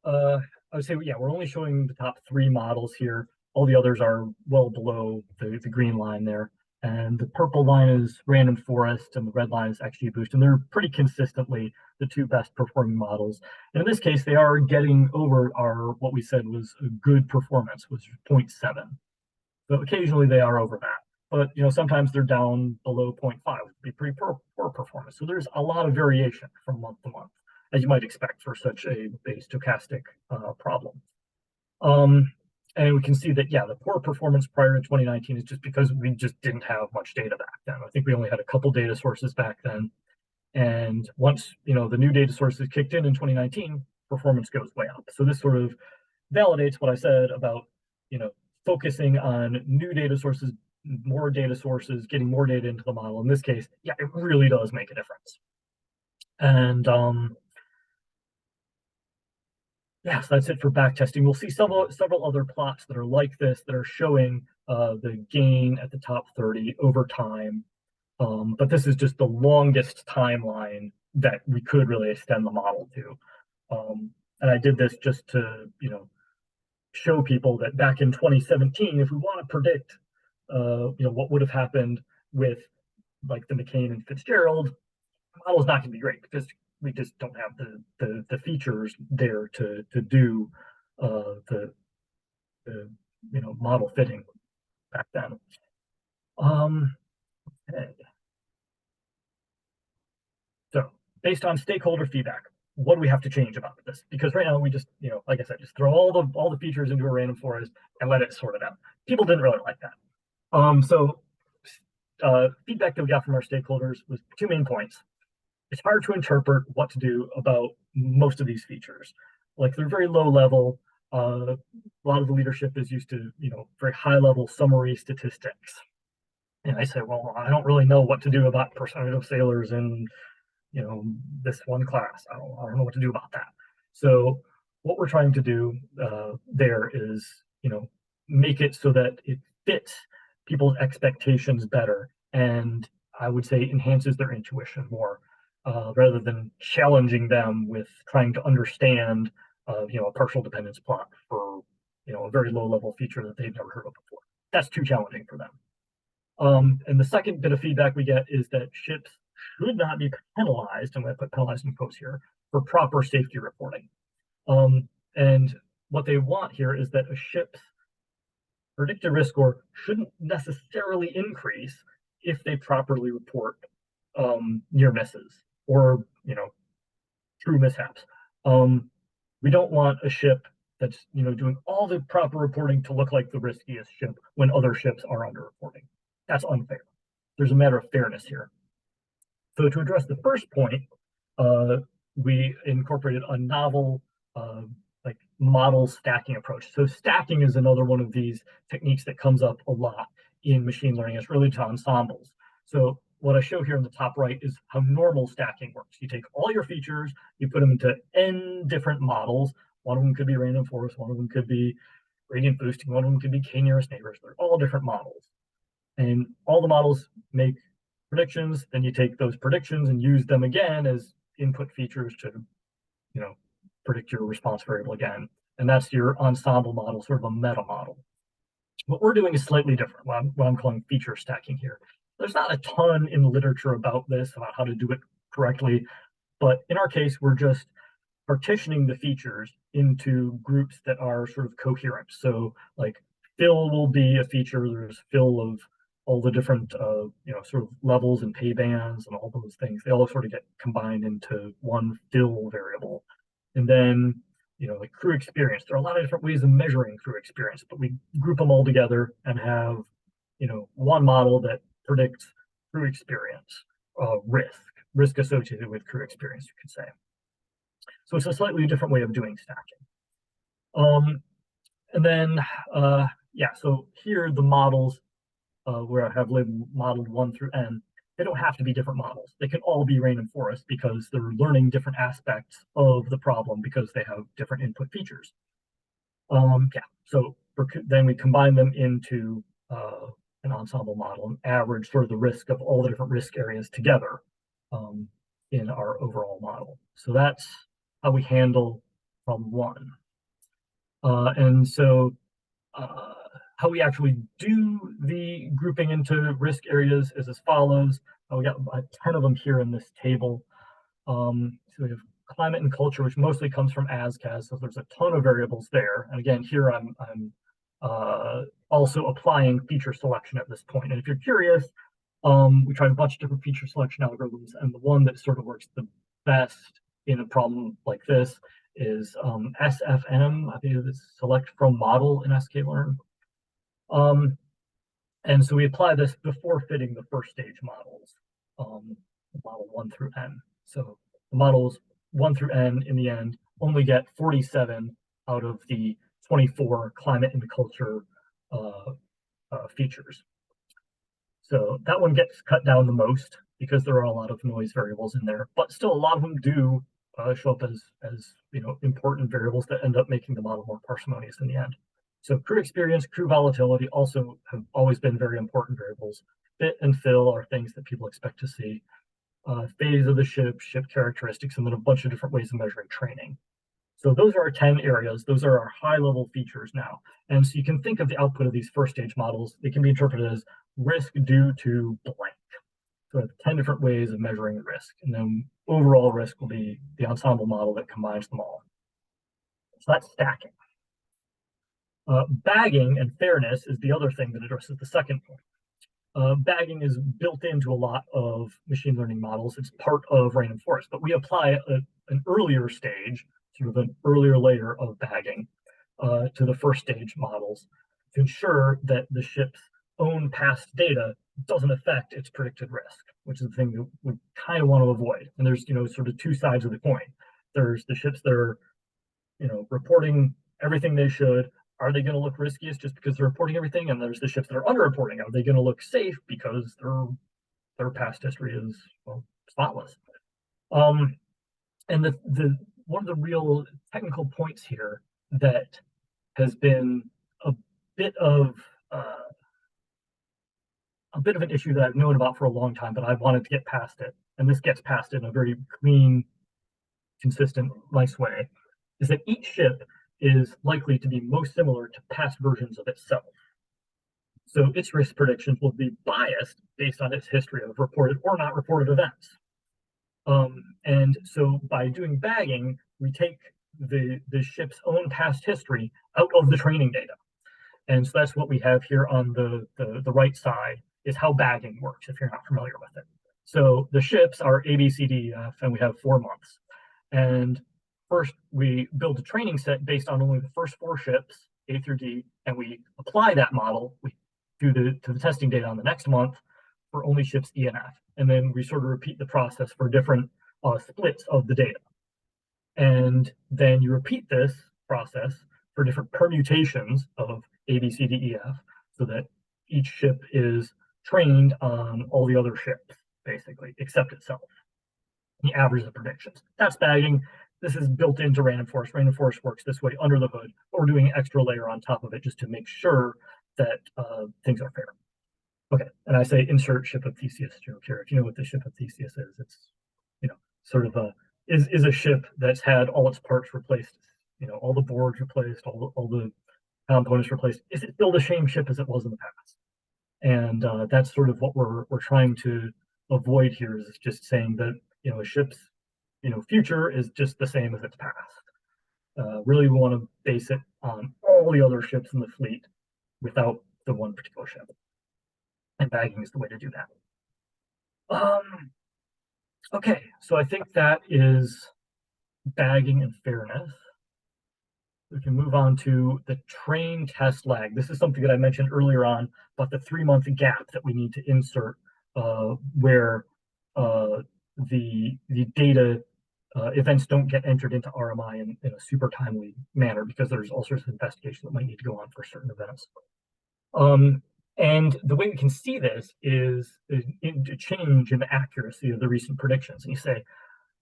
I would say, yeah, we're only showing the top 3 models here. All the others are well below the green line there. And the purple line is random forest and the red line is XGBoost. And they're pretty consistently the 2 best performing models. And in this case, they are getting over our, what we said was a good performance, was 0.7. So occasionally they are over that. But sometimes they're down below 0.5, would be pretty poor performance. So there's a lot of variation from month to month, as you might expect for such a stochastic problem. And we can see that, yeah, the poor performance prior to 2019 is just because we just didn't have much data back then. I think we only had a couple data sources back then. And once, the new data sources kicked in 2019, performance goes way up. So this sort of validates what I said about, focusing on new data sources, more data sources, getting more data into the model. In this case, yeah, it really does make a difference. And yeah, so that's it for back testing. We'll see several other plots that are like this that are showing the gain at the top 30 over time. But this is just the longest timeline that we could really extend the model to. And I did this just to, show people that back in 2017, if we want to predict, what would have happened with like the McCain and Fitzgerald, the model is not going to be great because we just don't have the features there to do the model fitting back then. Okay. So based on stakeholder feedback, what do we have to change about this? Because right now we just, like I said, just throw all the features into a random forest and let it sort it out. People didn't really like that. So feedback that we got from our stakeholders was 2 main points. It's hard to interpret what to do about most of these features. Like they're very low level. A lot of the leadership is used to, very high level summary statistics. And I said, well, I don't really know what to do about percentage of sailors in, this one class. I don't know what to do about that. So what we're trying to do there is, make it so that it fits people's expectations better. And I would say enhances their intuition more. Rather than challenging them with trying to understand, a partial dependence plot for, a very low level feature that they've never heard of before. That's too challenging for them. And the second bit of feedback we get is that ships should not be penalized, and I put penalized in quotes here, for proper safety reporting. And what they want here is that a ship's predicted risk score shouldn't necessarily increase if they properly report near misses or true mishaps. We don't want a ship that's doing all the proper reporting to look like the riskiest ship when other ships are underreporting. That's unfair. There's a matter of fairness here. So to address the first point, we incorporated a novel like model stacking approach. So stacking is another one of these techniques that comes up a lot in machine learning. It's related to ensembles. So what I show here in the top right is how normal stacking works. You take all your features, you put them into n different models. One of them could be random forest, one of them could be gradient boosting, one of them could be k-nearest neighbors. They're all different models. And all the models make predictions, then you take those predictions and use them again as input features to, predict your response variable again. And that's your ensemble model, sort of a meta model. What we're doing is slightly different, what I'm calling feature stacking here. There's not a ton in the literature about this, about how to do it correctly, but in our case, we're just partitioning the features into groups that are sort of coherent. So like fill will be a feature, there's fill of all the different, sort of levels and pay bands and all those things. They all sort of get combined into one fill variable. And then, like crew experience, there are a lot of different ways of measuring crew experience, but we group them all together and have, one model that predicts crew experience, risk associated with crew experience, you could say. So it's a slightly different way of doing stacking. And then, so here the models where I have labeled modeled 1 through n. they don't have to be different models. They can all be random forest because they're learning different aspects of the problem because they have different input features. Yeah, so then we combine them into an ensemble model and average sort of the risk of all the different risk areas together in our overall model. So that's how we handle problem one. And so how we actually do the grouping into risk areas is as follows. We got 10 of them here in this table. So we have climate and culture, which mostly comes from ASCAS, so there's a ton of variables there. And again, here I'm also applying feature selection at this point. And if you're curious, we tried a bunch of different feature selection algorithms, and the one that sort of works the best in a problem like this is SFM. I think it's select from model in sklearn. And so we apply this before fitting the first stage models, model 1 through n. So the models 1 through n in the end only get 47 out of the 24 climate and culture features. So that one gets cut down the most because there are a lot of noise variables in there, but still a lot of them do show up as important variables that end up making the model more parsimonious in the end. So crew experience, crew volatility also have always been very important variables. Fit and fill are things that people expect to see. Phase of the ship, ship characteristics, and then a bunch of different ways of measuring training. So those are our 10 areas. Those are our high-level features now. And so you can think of the output of these first stage models. They can be interpreted as risk due to blank. So 10 different ways of measuring the risk. And then overall risk will be the ensemble model that combines them all. So that's stacking. Bagging and fairness is the other thing that addresses the second point. Bagging is built into a lot of machine learning models. It's part of random forest, but we apply an earlier stage, sort of an earlier layer of bagging to the first stage models to ensure that the ship's own past data doesn't affect its predicted risk, which is the thing that we kind of want to avoid. And there's, sort of two sides of the coin. There's the ships that are, reporting everything they should. Are they going to look riskiest just because they're reporting everything? And there's the ships that are underreporting. Are they going to look safe because their past history is, well, spotless? And the one of the real technical points here that has been a bit of an issue that I've known about for a long time, but I've wanted to get past it, and this gets past it in a very clean, consistent, nice way, is that each ship is likely to be most similar to past versions of itself. So its risk predictions will be biased based on its history of reported or not reported events. And so by doing bagging, we take the ship's own past history out of the training data. And so that's what we have here on the right side is how bagging works, if you're not familiar with it. So the ships are A, B, C, D, E, F, and we have 4 months. And first, we build a training set based on only the first 4 ships, A through D, and we apply that model to the testing data on the next month for only ships E and F. And then we sort of repeat the process for different splits of the data. And then you repeat this process for different permutations of A, B, C, D, E, F, so that each ship is trained on all the other ships, basically, except itself. The average of predictions. That's bagging. This is built into random forest. Random forest works this way under the hood, but we're doing an extra layer on top of it just to make sure that things are fair. Okay, and I say insert ship of Theseus joke here. If you know what the ship of Theseus is, it's sort of is a ship that's had all its parts replaced, all the boards replaced, all the components replaced. Is it still the same ship as it was in the past? And that's sort of what we're trying to avoid here, is just saying that a ship's future is just the same as its past. Really, we want to base it on all the other ships in the fleet without the one particular ship. And bagging is the way to do that. Okay, so I think that is bagging and fairness. We can move on to the train test lag. This is something that I mentioned earlier on, but the 3-month gap that we need to insert where the data events don't get entered into RMI in a super timely manner because there's all sorts of investigation that might need to go on for certain events. And the way we can see this is in a change in the accuracy of the recent predictions. And you say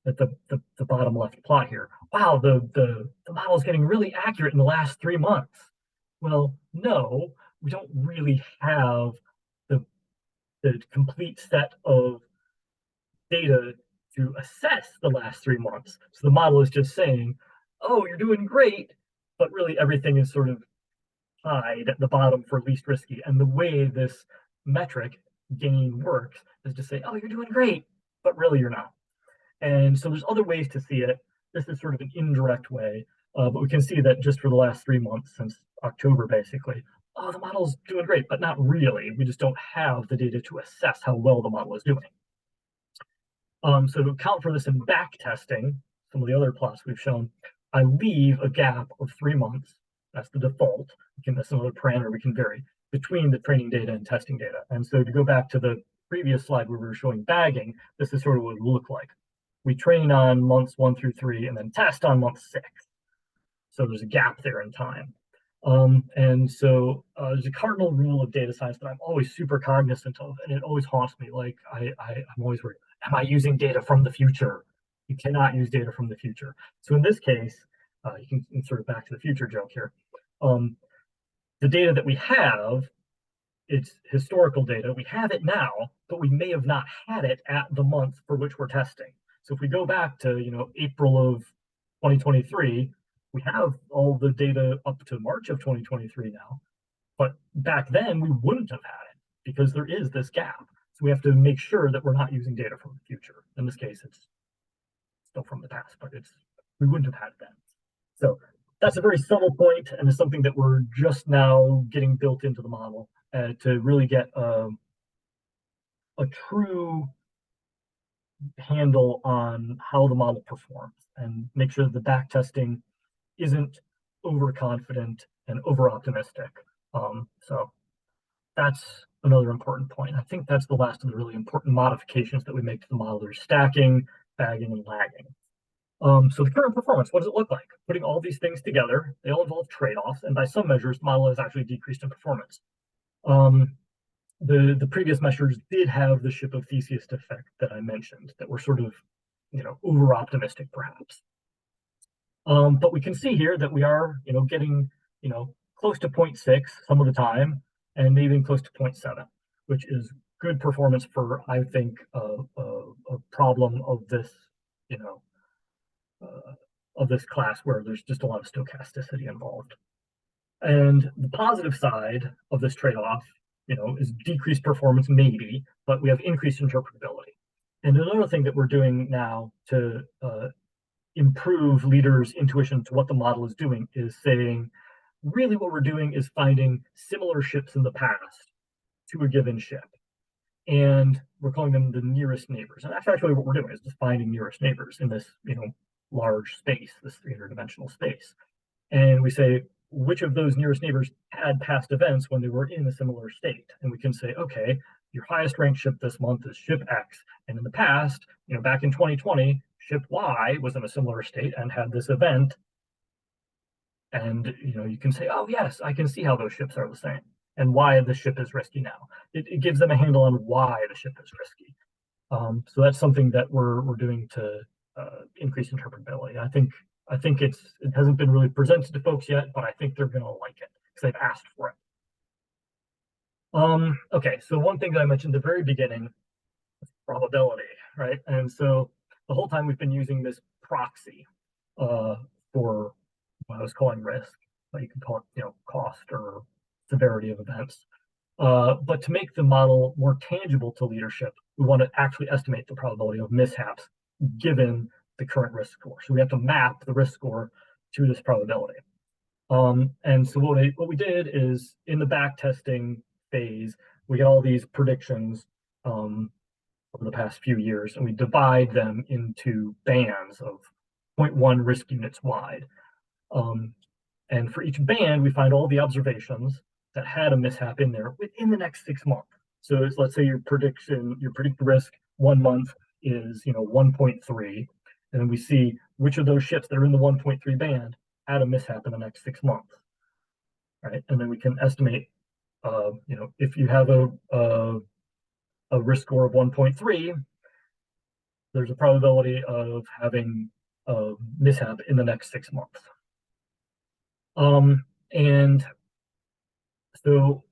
that the bottom left plot here, wow, the model is getting really accurate in the last 3 months. Well, no, we don't really have the complete set of data to assess the last 3 months. So the model is just saying, oh, you're doing great, but really everything is sort of hide at the bottom for least risky. And the way this metric gain works is to say, oh, you're doing great, but really you're not. And so there's other ways to see it. This is sort of an indirect way, but we can see that just for the last 3 months, since October, basically, oh, the model's doing great, but not really. We just don't have the data to assess how well the model is doing. So to account for this in back testing, some of the other plots we've shown, I leave a gap of 3 months. That's the default. That's another parameter we can vary between the training data and testing data. And so to go back to the previous slide where we were showing bagging, this is sort of what it would look like. We train on months 1 through 3 and then test on month 6. So there's a gap there in time. And so there's a cardinal rule of data science that I'm always super cognizant of, and it always haunts me. Like I'm always worried, am I using data from the future? You cannot use data from the future. So in this case, you can insert a Back to the Future joke here. The data that we have, it's historical data. We have it now, but we may have not had it at the month for which we're testing. So if we go back to April of 2023, we have all the data up to March of 2023 now. But back then we wouldn't have had it because there is this gap. So we have to make sure that we're not using data from the future. In this case, it's still from the past, but we wouldn't have had it then. So that's a very subtle point, and it's something that we're just now getting built into the model to really get a true handle on how the model performs and make sure that the back testing isn't overconfident and over optimistic. So that's another important point. I think that's the last of the really important modifications that we make to the model. There's stacking, bagging, and lagging. So the current performance, what does it look like? Putting all these things together, they all involve trade-offs, and by some measures, the model has actually decreased in performance. The previous measures did have the ship of Theseus effect that I mentioned, that were sort of, over-optimistic perhaps. But we can see here that we are, getting, close to 0.6 some of the time, and maybe even close to 0.7, which is good performance for, I think, a problem of this, of this class where there's just a lot of stochasticity involved. And the positive side of this trade-off, is decreased performance maybe, but we have increased interpretability. And another thing that we're doing now to improve leaders' intuition to what the model is doing is saying, really what we're doing is finding similar ships in the past to a given ship. And we're calling them the nearest neighbors. And that's actually what we're doing, is just finding nearest neighbors in this, large space, this 300-dimensional space. And we say, which of those nearest neighbors had past events when they were in a similar state? And we can say, okay, your highest ranked ship this month is ship X. And in the past, back in 2020, ship Y was in a similar state and had this event. And, you can say, oh, yes, I can see how those ships are the same and why the ship is risky now. It gives them a handle on why the ship is risky. So that's something that we're doing to increase interpretability. I think it hasn't been really presented to folks yet, but I think they're going to like it because they've asked for it. Okay, so one thing that I mentioned at the very beginning is probability, right? And so the whole time we've been using this proxy for what I was calling risk, but you can call it, cost or severity of events. But to make the model more tangible to leadership, we want to actually estimate the probability of mishaps given the current risk score. So we have to map the risk score to this probability. And so what we did is in the back testing phase, we get all these predictions over the past few years, and we divide them into bands of 0.1 risk units wide. And for each band, we find all the observations that had a mishap in there within the next 6 months. So let's say your predicted risk 1 month is 1.3, and then we see which of those ships that are in the 1.3 band had a mishap in the next 6 months, right? And then we can estimate if you have a risk score of 1.3, there's a probability of having a mishap in the next 6 months. And so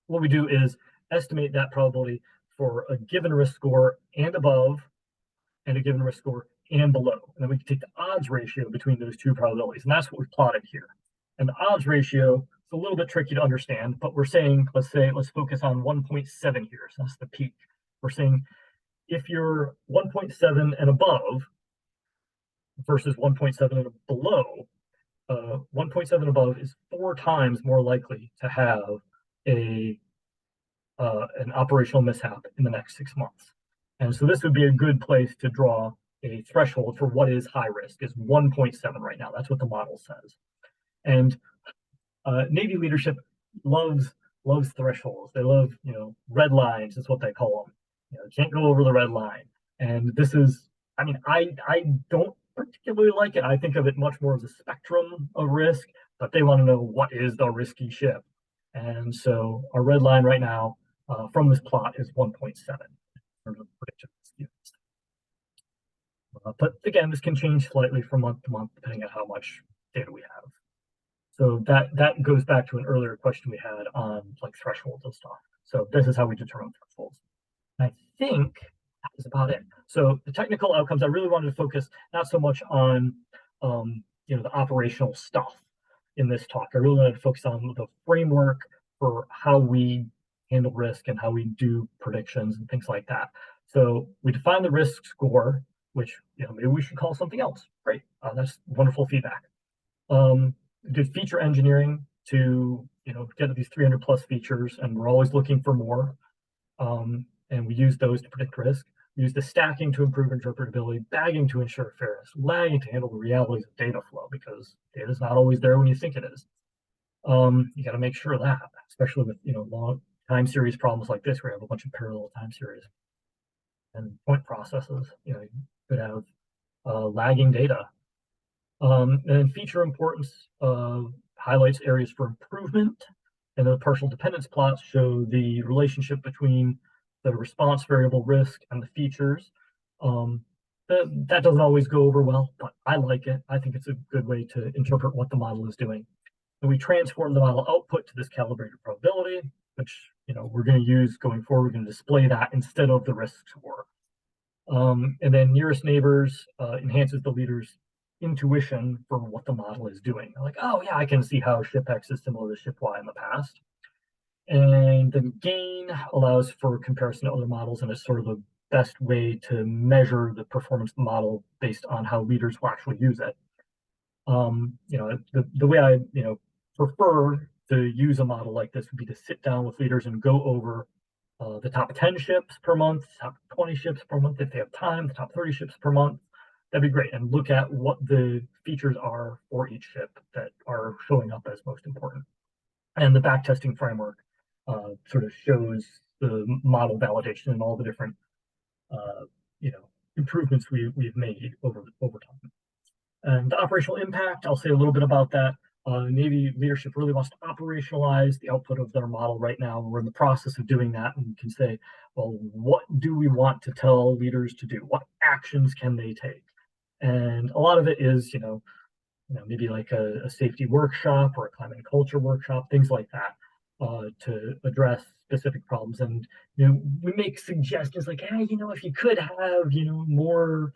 what we do is estimate that probability for a given risk score and above, and a given risk score and below. And then we can take the odds ratio between those two probabilities. And that's what we've plotted here. And the odds ratio is a little bit tricky to understand, but we're saying, let's focus on 1.7 here. So that's the peak. We're saying if you're 1.7 and above versus 1.7 and below, 1.7 above is 4 times more likely to have an operational mishap in the next 6 months. And so this would be a good place to draw a threshold for what is high risk, is 1.7 right now. That's what the model says. And Navy leadership loves thresholds. They love, red lines is what they call them. You can't go over the red line. And this is, I don't particularly like it. I think of it much more as a spectrum of risk, but they want to know what is the risky ship. And so our red line right now from this plot is 1.7 in terms of prediction. But again, this can change slightly from month to month depending on how much data we have. So that goes back to an earlier question we had on like thresholds and stuff. So this is how we determine thresholds. I think that is about it. So the technical outcomes, I really wanted to focus not so much on the operational stuff in this talk. I really wanted to focus on the framework for how we handle risk and how we do predictions and things like that. So we define the risk score, which maybe we should call something else. Great, that's wonderful feedback. Did feature engineering to get to these 300 plus features, and we're always looking for more. And we use those to predict risk. We use the stacking to improve interpretability, bagging to ensure fairness, lagging to handle the realities of data flow, because data is not always there when you think it is. You got to make sure of that, especially with long time series problems like this, where you have a bunch of parallel time series and point processes. You could have lagging data. And feature importance highlights areas for improvement, and the partial dependence plots show the relationship between the response variable risk and the features. That doesn't always go over well, but I like it. I think it's a good way to interpret what the model is doing. And we transform the model output to this calibrated probability, which we're going to use going forward. We're going to display that instead of the risk score. And then nearest neighbors enhances the leader's intuition for what the model is doing. Like, oh yeah, I can see how ship X is similar to ship Y in the past. And then gain allows for comparison to other models, and it's sort of the best way to measure the performance of the model based on how leaders will actually use it. The way I prefer to use a model like this would be to sit down with leaders and go over the top 10 ships per month, top 20 ships per month if they have time, the top 30 ships per month. That'd be great, and look at what the features are for each ship that are showing up as most important. And the backtesting framework sort of shows the model validation and all the different improvements we've made over time. And the operational impact, I'll say a little bit about that. Navy leadership really wants to operationalize the output of their model right now. We're in the process of doing that, and we can say, well, what do we want to tell leaders to do? What actions can they take? And a lot of it is, maybe like a safety workshop or a climate and culture workshop, things like that, to address specific problems. And we make suggestions like, hey, if you could have, more,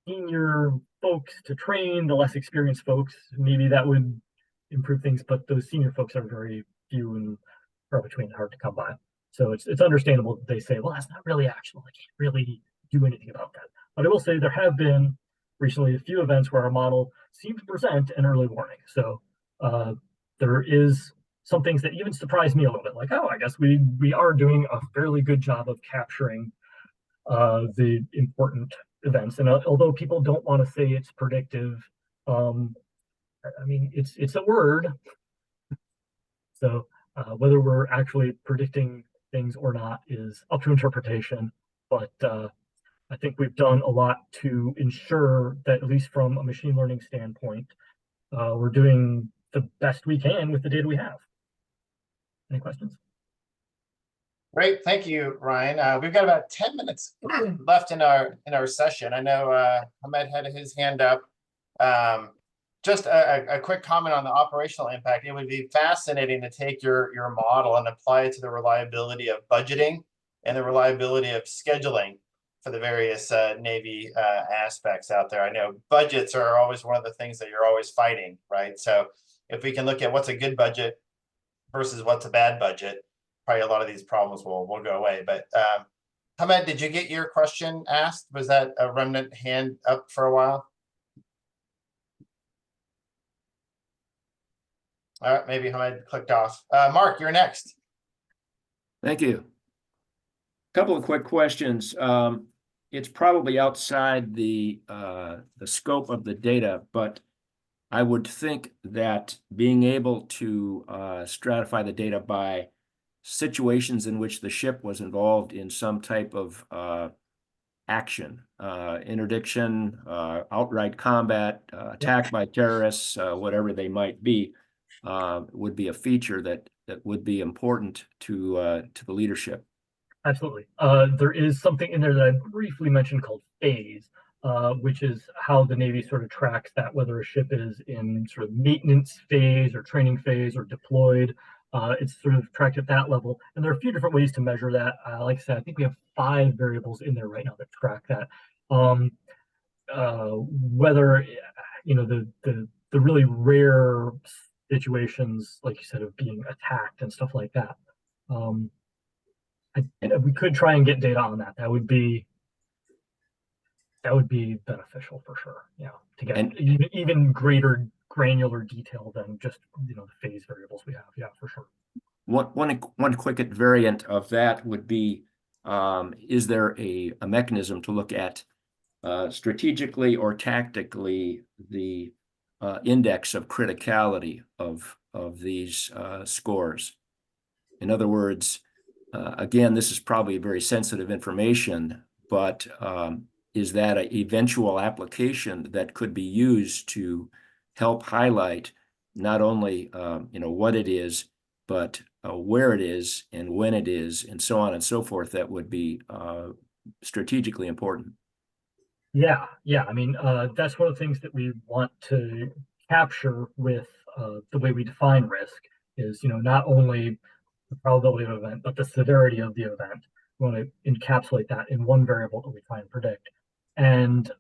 senior folks to train the less experienced folks, maybe that would improve things. But those senior folks are very few and far between, hard to come by. So it's understandable that they say, well, that's not really actionable. I can't really do anything about that. But I will say there have been recently a few events where our model seemed to present an early warning. So there is some things that even surprised me a little bit, like, oh, I guess we are doing a fairly good job of capturing the important events. And although people don't want to say it's predictive, it's a word. So whether we're actually predicting things or not is up to interpretation. But I think we've done a lot to ensure that, at least from a machine learning standpoint, we're doing the best we can with the data we have. Any questions? Great, thank you, Ryan. We've got about 10 minutes left in our session. I know Ahmed had his hand up. Just a quick comment on the operational impact. It would be fascinating to take your model and apply it to the reliability of budgeting and the reliability of scheduling for the various Navy aspects out there. I know budgets are always one of the things that you're always fighting, right? So if we can look at what's a good budget versus what's a bad budget, probably a lot of these problems will go away. But Ahmed, did you get your question asked? Was that a remnant hand up for a while? All right, maybe Ahmed clicked off. Mark, you're next. Thank you. Couple of quick questions. It's probably outside the scope of the data, but I would think that being able to stratify the data by situations in which the ship was involved in some type of action, interdiction, outright combat, attack by terrorists, whatever they might be, would be a feature that would be important to the leadership. Absolutely. There is something in there that I briefly mentioned called phase, which is how the Navy sort of tracks that, whether a ship is in sort of maintenance phase or training phase or deployed. It's sort of tracked at that level. And there are a few different ways to measure that. Like I said, I think we have 5 variables in there right now that track that. Whether, you know, the really rare situations, like you said, of being attacked and stuff like that. We could try and get data on that. That would be beneficial for sure. Yeah, to get even greater granular detail than just, you know, the phase variables we have. Yeah, for sure. One quick variant of that would be, is there a mechanism to look at strategically or tactically the index of criticality of these scores? In other words, again, this is probably very sensitive information, but is that an eventual application that could be used to help highlight not only you know, what it is, but where it is and when it is, and so on and so forth? That would be strategically important. Yeah. I mean, that's one of the things that we want to capture with the way we define risk is, you know, not only the probability of an event, but the severity of the event. We want to encapsulate that in one variable that we try and predict. And,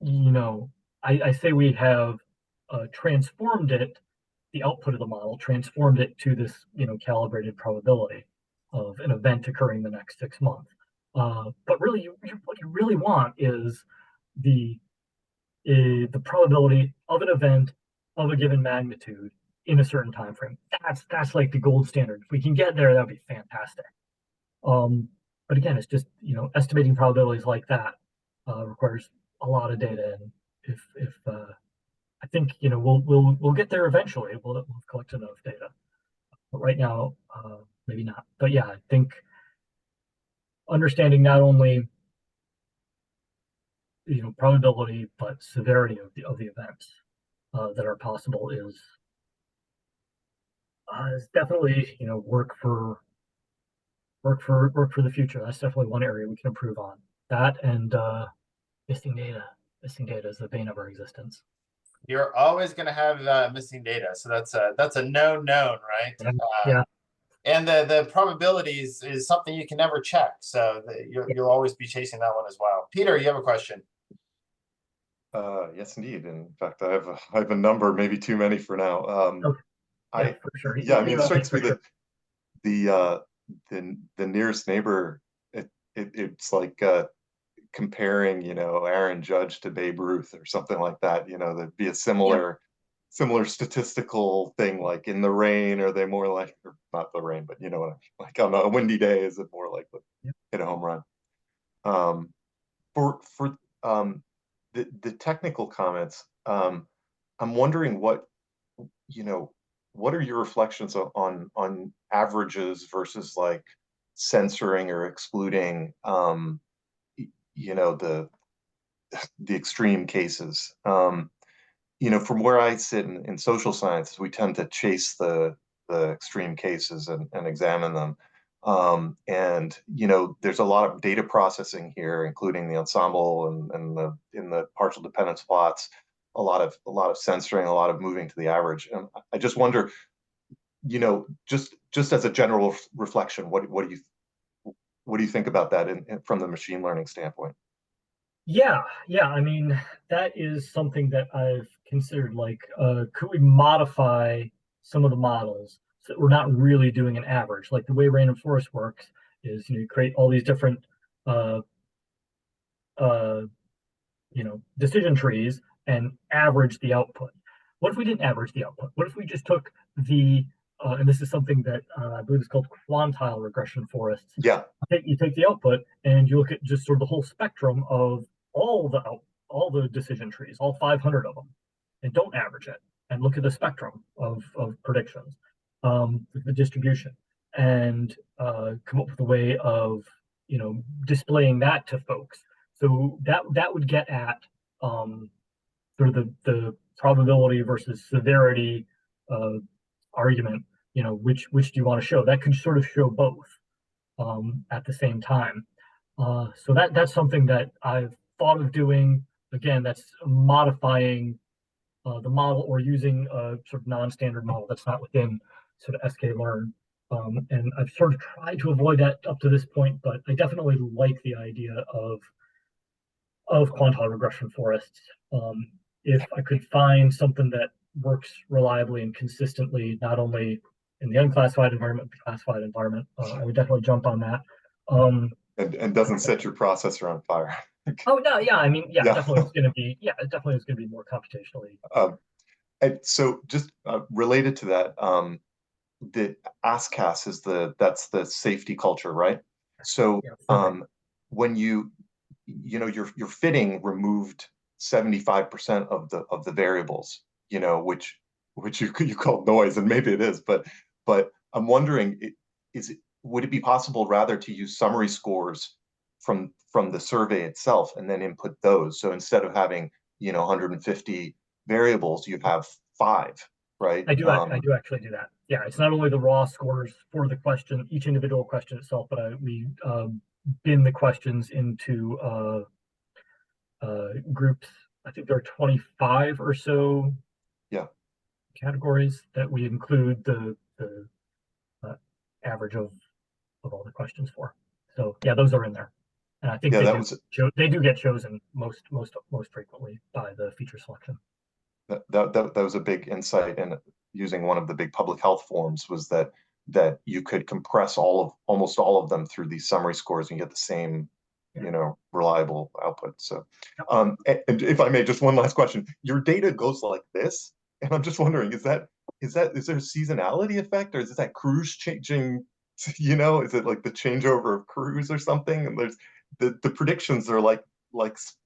you know, I say we have transformed it, the output of the model, transformed it to this, you know, calibrated probability of an event occurring the next 6 months. But really, what you really want is the probability of an event of a given magnitude in a certain time frame. That's like the gold standard. If we can get there, that'd be fantastic. But again, it's just, you know, estimating probabilities like that requires a lot of data. And if I think, you know, we'll get there eventually. We'll collect enough data. But right now, maybe not. But yeah, I think understanding not only, you know, probability but severity of the events that are possible is definitely, you know, work for the future. That's definitely one area we can improve on. That and missing data. Missing data is the bane of our existence. You're always going to have missing data, so that's a known, right? Yeah. And the probabilities is something you can never check, so you'll always be chasing that one as well. Peter, you have a question? Yes, indeed. In fact, I have a number, maybe too many for now. Yeah, for sure. Yeah, I mean, it strikes me that the nearest neighbor, it's like comparing, you know, Aaron Judge to Babe Ruth or something like that. You know, there'd be a similar statistical thing, like in the rain, are they more like, or not the rain, but you know what I mean, like on a windy day, is it more likely to hit a home run? For the technical comments, I'm wondering what are your reflections on averages versus like censoring or excluding you know, the extreme cases. You know, from where I sit in social sciences, we tend to chase the the extreme cases and examine them. And there's a lot of data processing here, including the ensemble and in the partial dependence plots, a lot of censoring, a lot of moving to the average. And I just wonder, just as a general reflection, what do you think about that from the machine learning standpoint? Yeah. I mean, that is something that I've considered. Like, could we modify some of the models so that we're not really doing an average? Like the way random forest works is, you create all these different, decision trees and average the output. What if we didn't average the output? What if we just took and this is something that I believe is called quantile regression forests. Yeah. You take the output and you look at just sort of the whole spectrum of all the decision trees, all 500 of them, and don't average it, and look at the spectrum of predictions, the distribution, and come up with a way of displaying that to folks. So that would get at sort of the probability versus severity argument. Which do you want to show? That could sort of show both at the same time. So that's something that I've thought of doing. Again, that's modifying the model or using a sort of non-standard model that's not within sort of sklearn. And I've sort of tried to avoid that up to this point, but I definitely like the idea of quantile regression forests. If I could find something that works reliably and consistently, not only in the unclassified environment, but the classified environment, I would definitely jump on that. And doesn't set your processor on fire. Oh no, yeah, I mean, yeah. Definitely it's going to be more computationally. And so just related to that, the ASCAS that's the safety culture, right? So when your fitting removed 75% of the variables, which you call noise, and maybe it is, but I'm wondering, would it be possible rather to use summary scores from the survey itself and then input those? So instead of having 150 variables, you have 5, right? I do actually do that. Yeah, it's not only the raw scores for the question, each individual question itself, but we bin the questions into groups. I think there are 25 or so categories that we include the average of all the questions for. So yeah, those are in there, and I think they do get chosen most frequently by the feature selection. That was a big insight, and using one of the big public health forms was that you could compress almost all of them through these summary scores and get the same reliable output. So and if I may, just one last question. Your data goes like this, and I'm just wondering, is there a seasonality effect, or is it that crews changing? Is it like the changeover of crews or something? And there's the predictions are like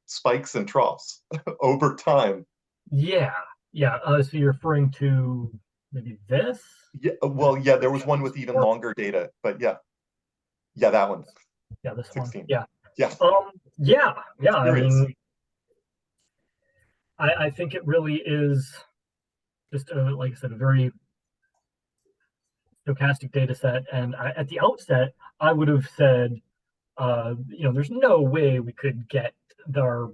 spikes and troughs over time. Yeah. So you're referring to maybe this? Yeah. Well, yeah. There was one with even longer data, but yeah, that one. Yeah, this 16. one. Yeah. Yeah. I mean, I think it really is just like I said, a very stochastic data set. And at the outset, I would have said, there's no way we could get our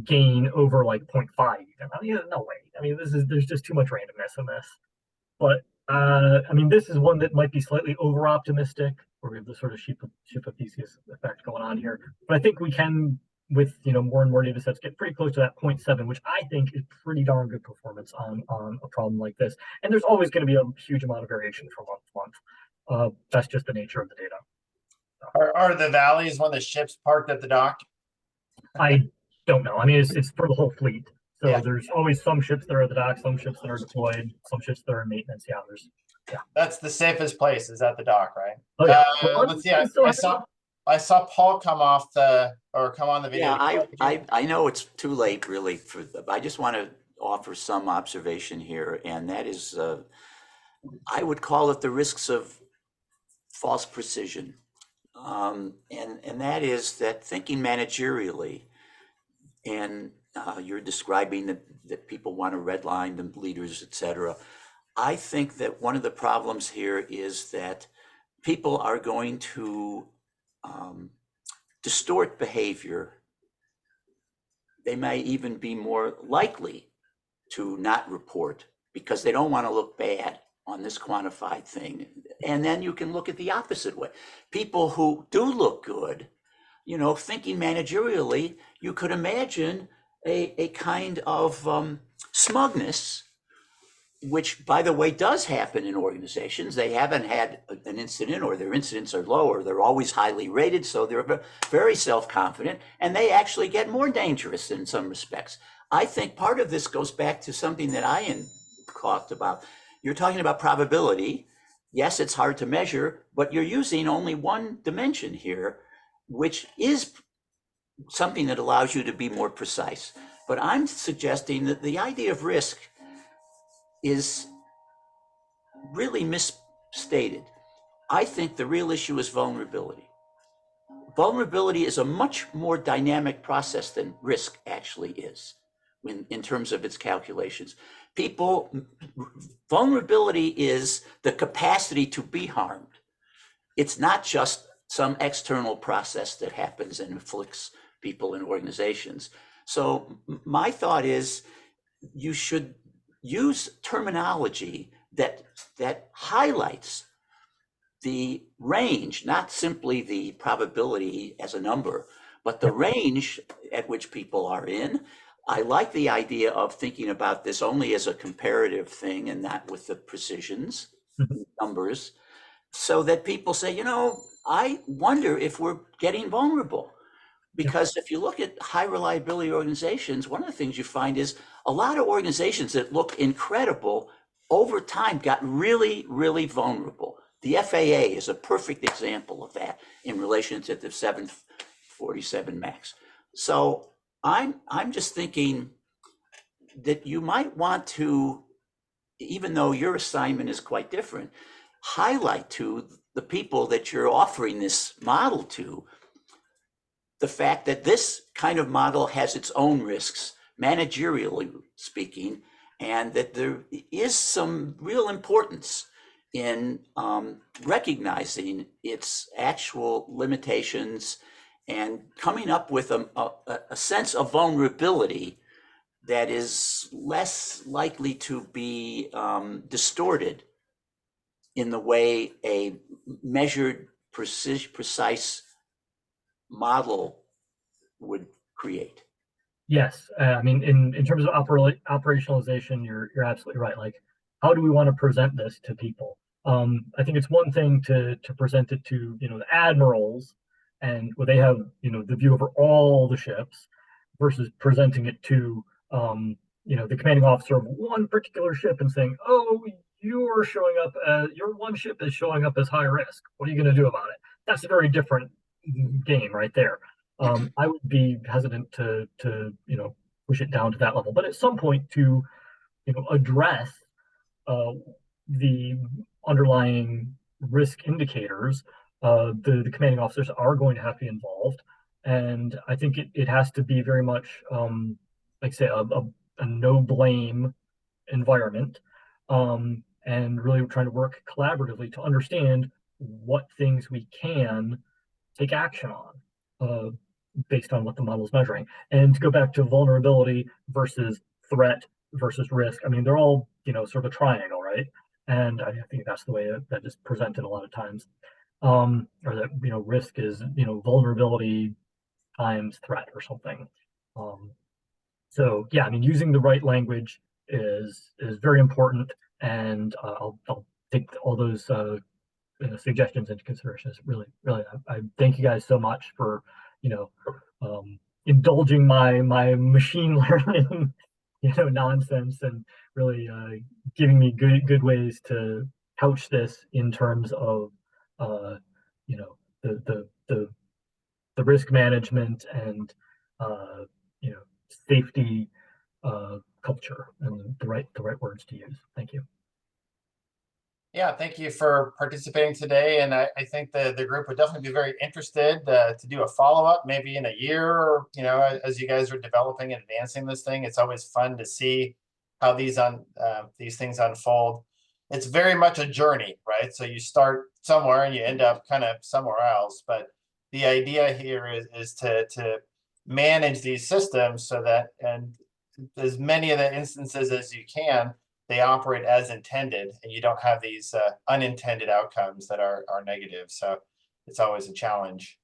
gain over like 0.5. I mean, no way. I mean, there's just too much randomness in this. But I mean, this is one that might be slightly over optimistic, where we have the sort of sheep of Theseus effect going on here. But I think we can, with more and more data sets, get pretty close to that 0.7, which I think is pretty darn good performance on a problem like this. And there's always going to be a huge amount of variation from month to month. That's just the nature of the data. Are the valleys when the ship's parked at the dock? I don't know. I mean, it's for the whole fleet. So there's always some ships that are at the dock, some ships that are deployed, some ships that are in maintenance. That's the safest place, is at the dock, right? Oh, yeah. Let's see. I saw Paul come on the video. Yeah, I know it's too late really I just want to offer some observation here, and that is, I would call it the risks of false precision. And that is that thinking managerially, and you're describing that people want to redline the leaders, etc. I think that one of the problems here is that people are going to distort behavior. They may even be more likely to not report because they don't want to look bad on this quantified thing. And then you can look at the opposite way. People who do look good, you know, thinking managerially, you could imagine a kind of smugness, which, by the way, does happen in organizations. They haven't had an incident, or their incidents are low, or they're always highly rated, so they're very self-confident, and they actually get more dangerous in some respects. I think part of this goes back to something that Ian talked about. You're talking about probability. Yes, it's hard to measure, but you're using only one dimension here, which is something that allows you to be more precise. But I'm suggesting that the idea of risk is really misstated. I think the real issue is vulnerability. Vulnerability is a much more dynamic process than risk actually is in terms of its calculations. Vulnerability is the capacity to be harmed. It's not just some external process that happens and afflicts people in organizations. So my thought is you should use terminology that highlights the range, not simply the probability as a number, but the range at which people are in. I like the idea of thinking about this only as a comparative thing and not with the precisions, numbers, so that people say, you know, I wonder if we're getting vulnerable. Because if you look at high reliability organizations, one of the things you find is a lot of organizations that look incredible over time got really, really vulnerable. The FAA is a perfect example of that in relation to the 747 MAX. So I'm just thinking that you might want to, even though your assignment is quite different, highlight to the people that you're offering this model to the fact that this kind of model has its own risks, managerially speaking, and that there is some real importance in recognizing its actual limitations and coming up with a sense of vulnerability that is less likely to be distorted in the way a measured, precise model would create. Yes, I mean, in terms of operationalization, you're absolutely right. Like, how do we want to present this to people? I think it's one thing to present it to, you know, the admirals, and where they have, you know, the view over all the ships, versus presenting it to, you know, the commanding officer of one particular ship and saying, oh, you're showing up as, your one ship is showing up as high risk. What are you going to do about it? That's a very different game right there. I would be hesitant to you know, push it down to that level, but at some point to, you know, address the underlying risk indicators, the commanding officers are going to have to be involved, and I think it has to be very much like say a no blame environment, and really trying to work collaboratively to understand what things we can take action on based on what the model is measuring. And to go back to vulnerability versus threat versus risk, I mean, they're all, you know, sort of a triangle, right? And I think that's the way that is presented a lot of times. Or that, you know, risk is, you know, vulnerability times threat or something. So yeah, I mean, using the right language is very important, and I'll take all those you know, suggestions into consideration. Really, I thank you guys so much for, you know, indulging my machine learning, you know, nonsense, and really giving me good ways to couch this in terms of you know, the risk management and you know, safety culture, and the right words to use. Thank you. Yeah, thank you for participating today. And I think the group would definitely be very interested to do a follow-up, maybe in a year, or, you know, as you guys are developing and advancing this thing. It's always fun to see how these things unfold. it's very much a journey, right? So you start somewhere and you end up kind of somewhere else. But the idea here is to manage these systems so that, and as many of the instances as you can, they operate as intended, and you don't have these unintended outcomes that are negative. So it's always a challenge.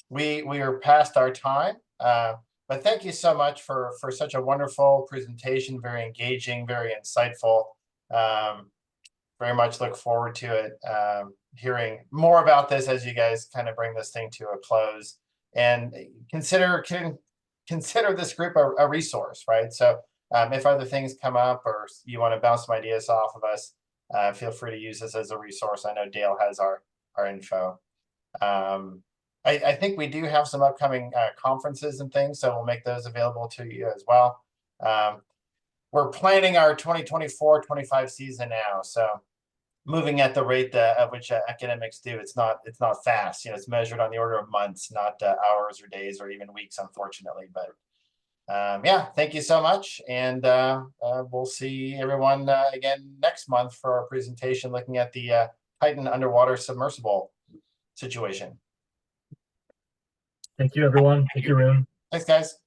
We are past our time, but thank you so much for such a wonderful presentation, very engaging, very insightful. Very much look forward to it, hearing more about this as you guys kind of bring this thing to a close. And consider this group a resource, right? So if other things come up or you want to bounce some ideas off of us, feel free to use this as a resource. I know Dale has our info. I think we do have some upcoming conferences and things, so we'll make those available to you as well. We're planning our 2024-25 season now, so moving at the rate at which academics do, it's not fast. You know, it's measured on the order of months, not hours or days or even weeks, unfortunately. But yeah, thank you so much, and we'll see everyone again next month for our presentation looking at the Titan underwater submersible situation. Thank you, everyone. Thank you, Rune. Thanks, guys.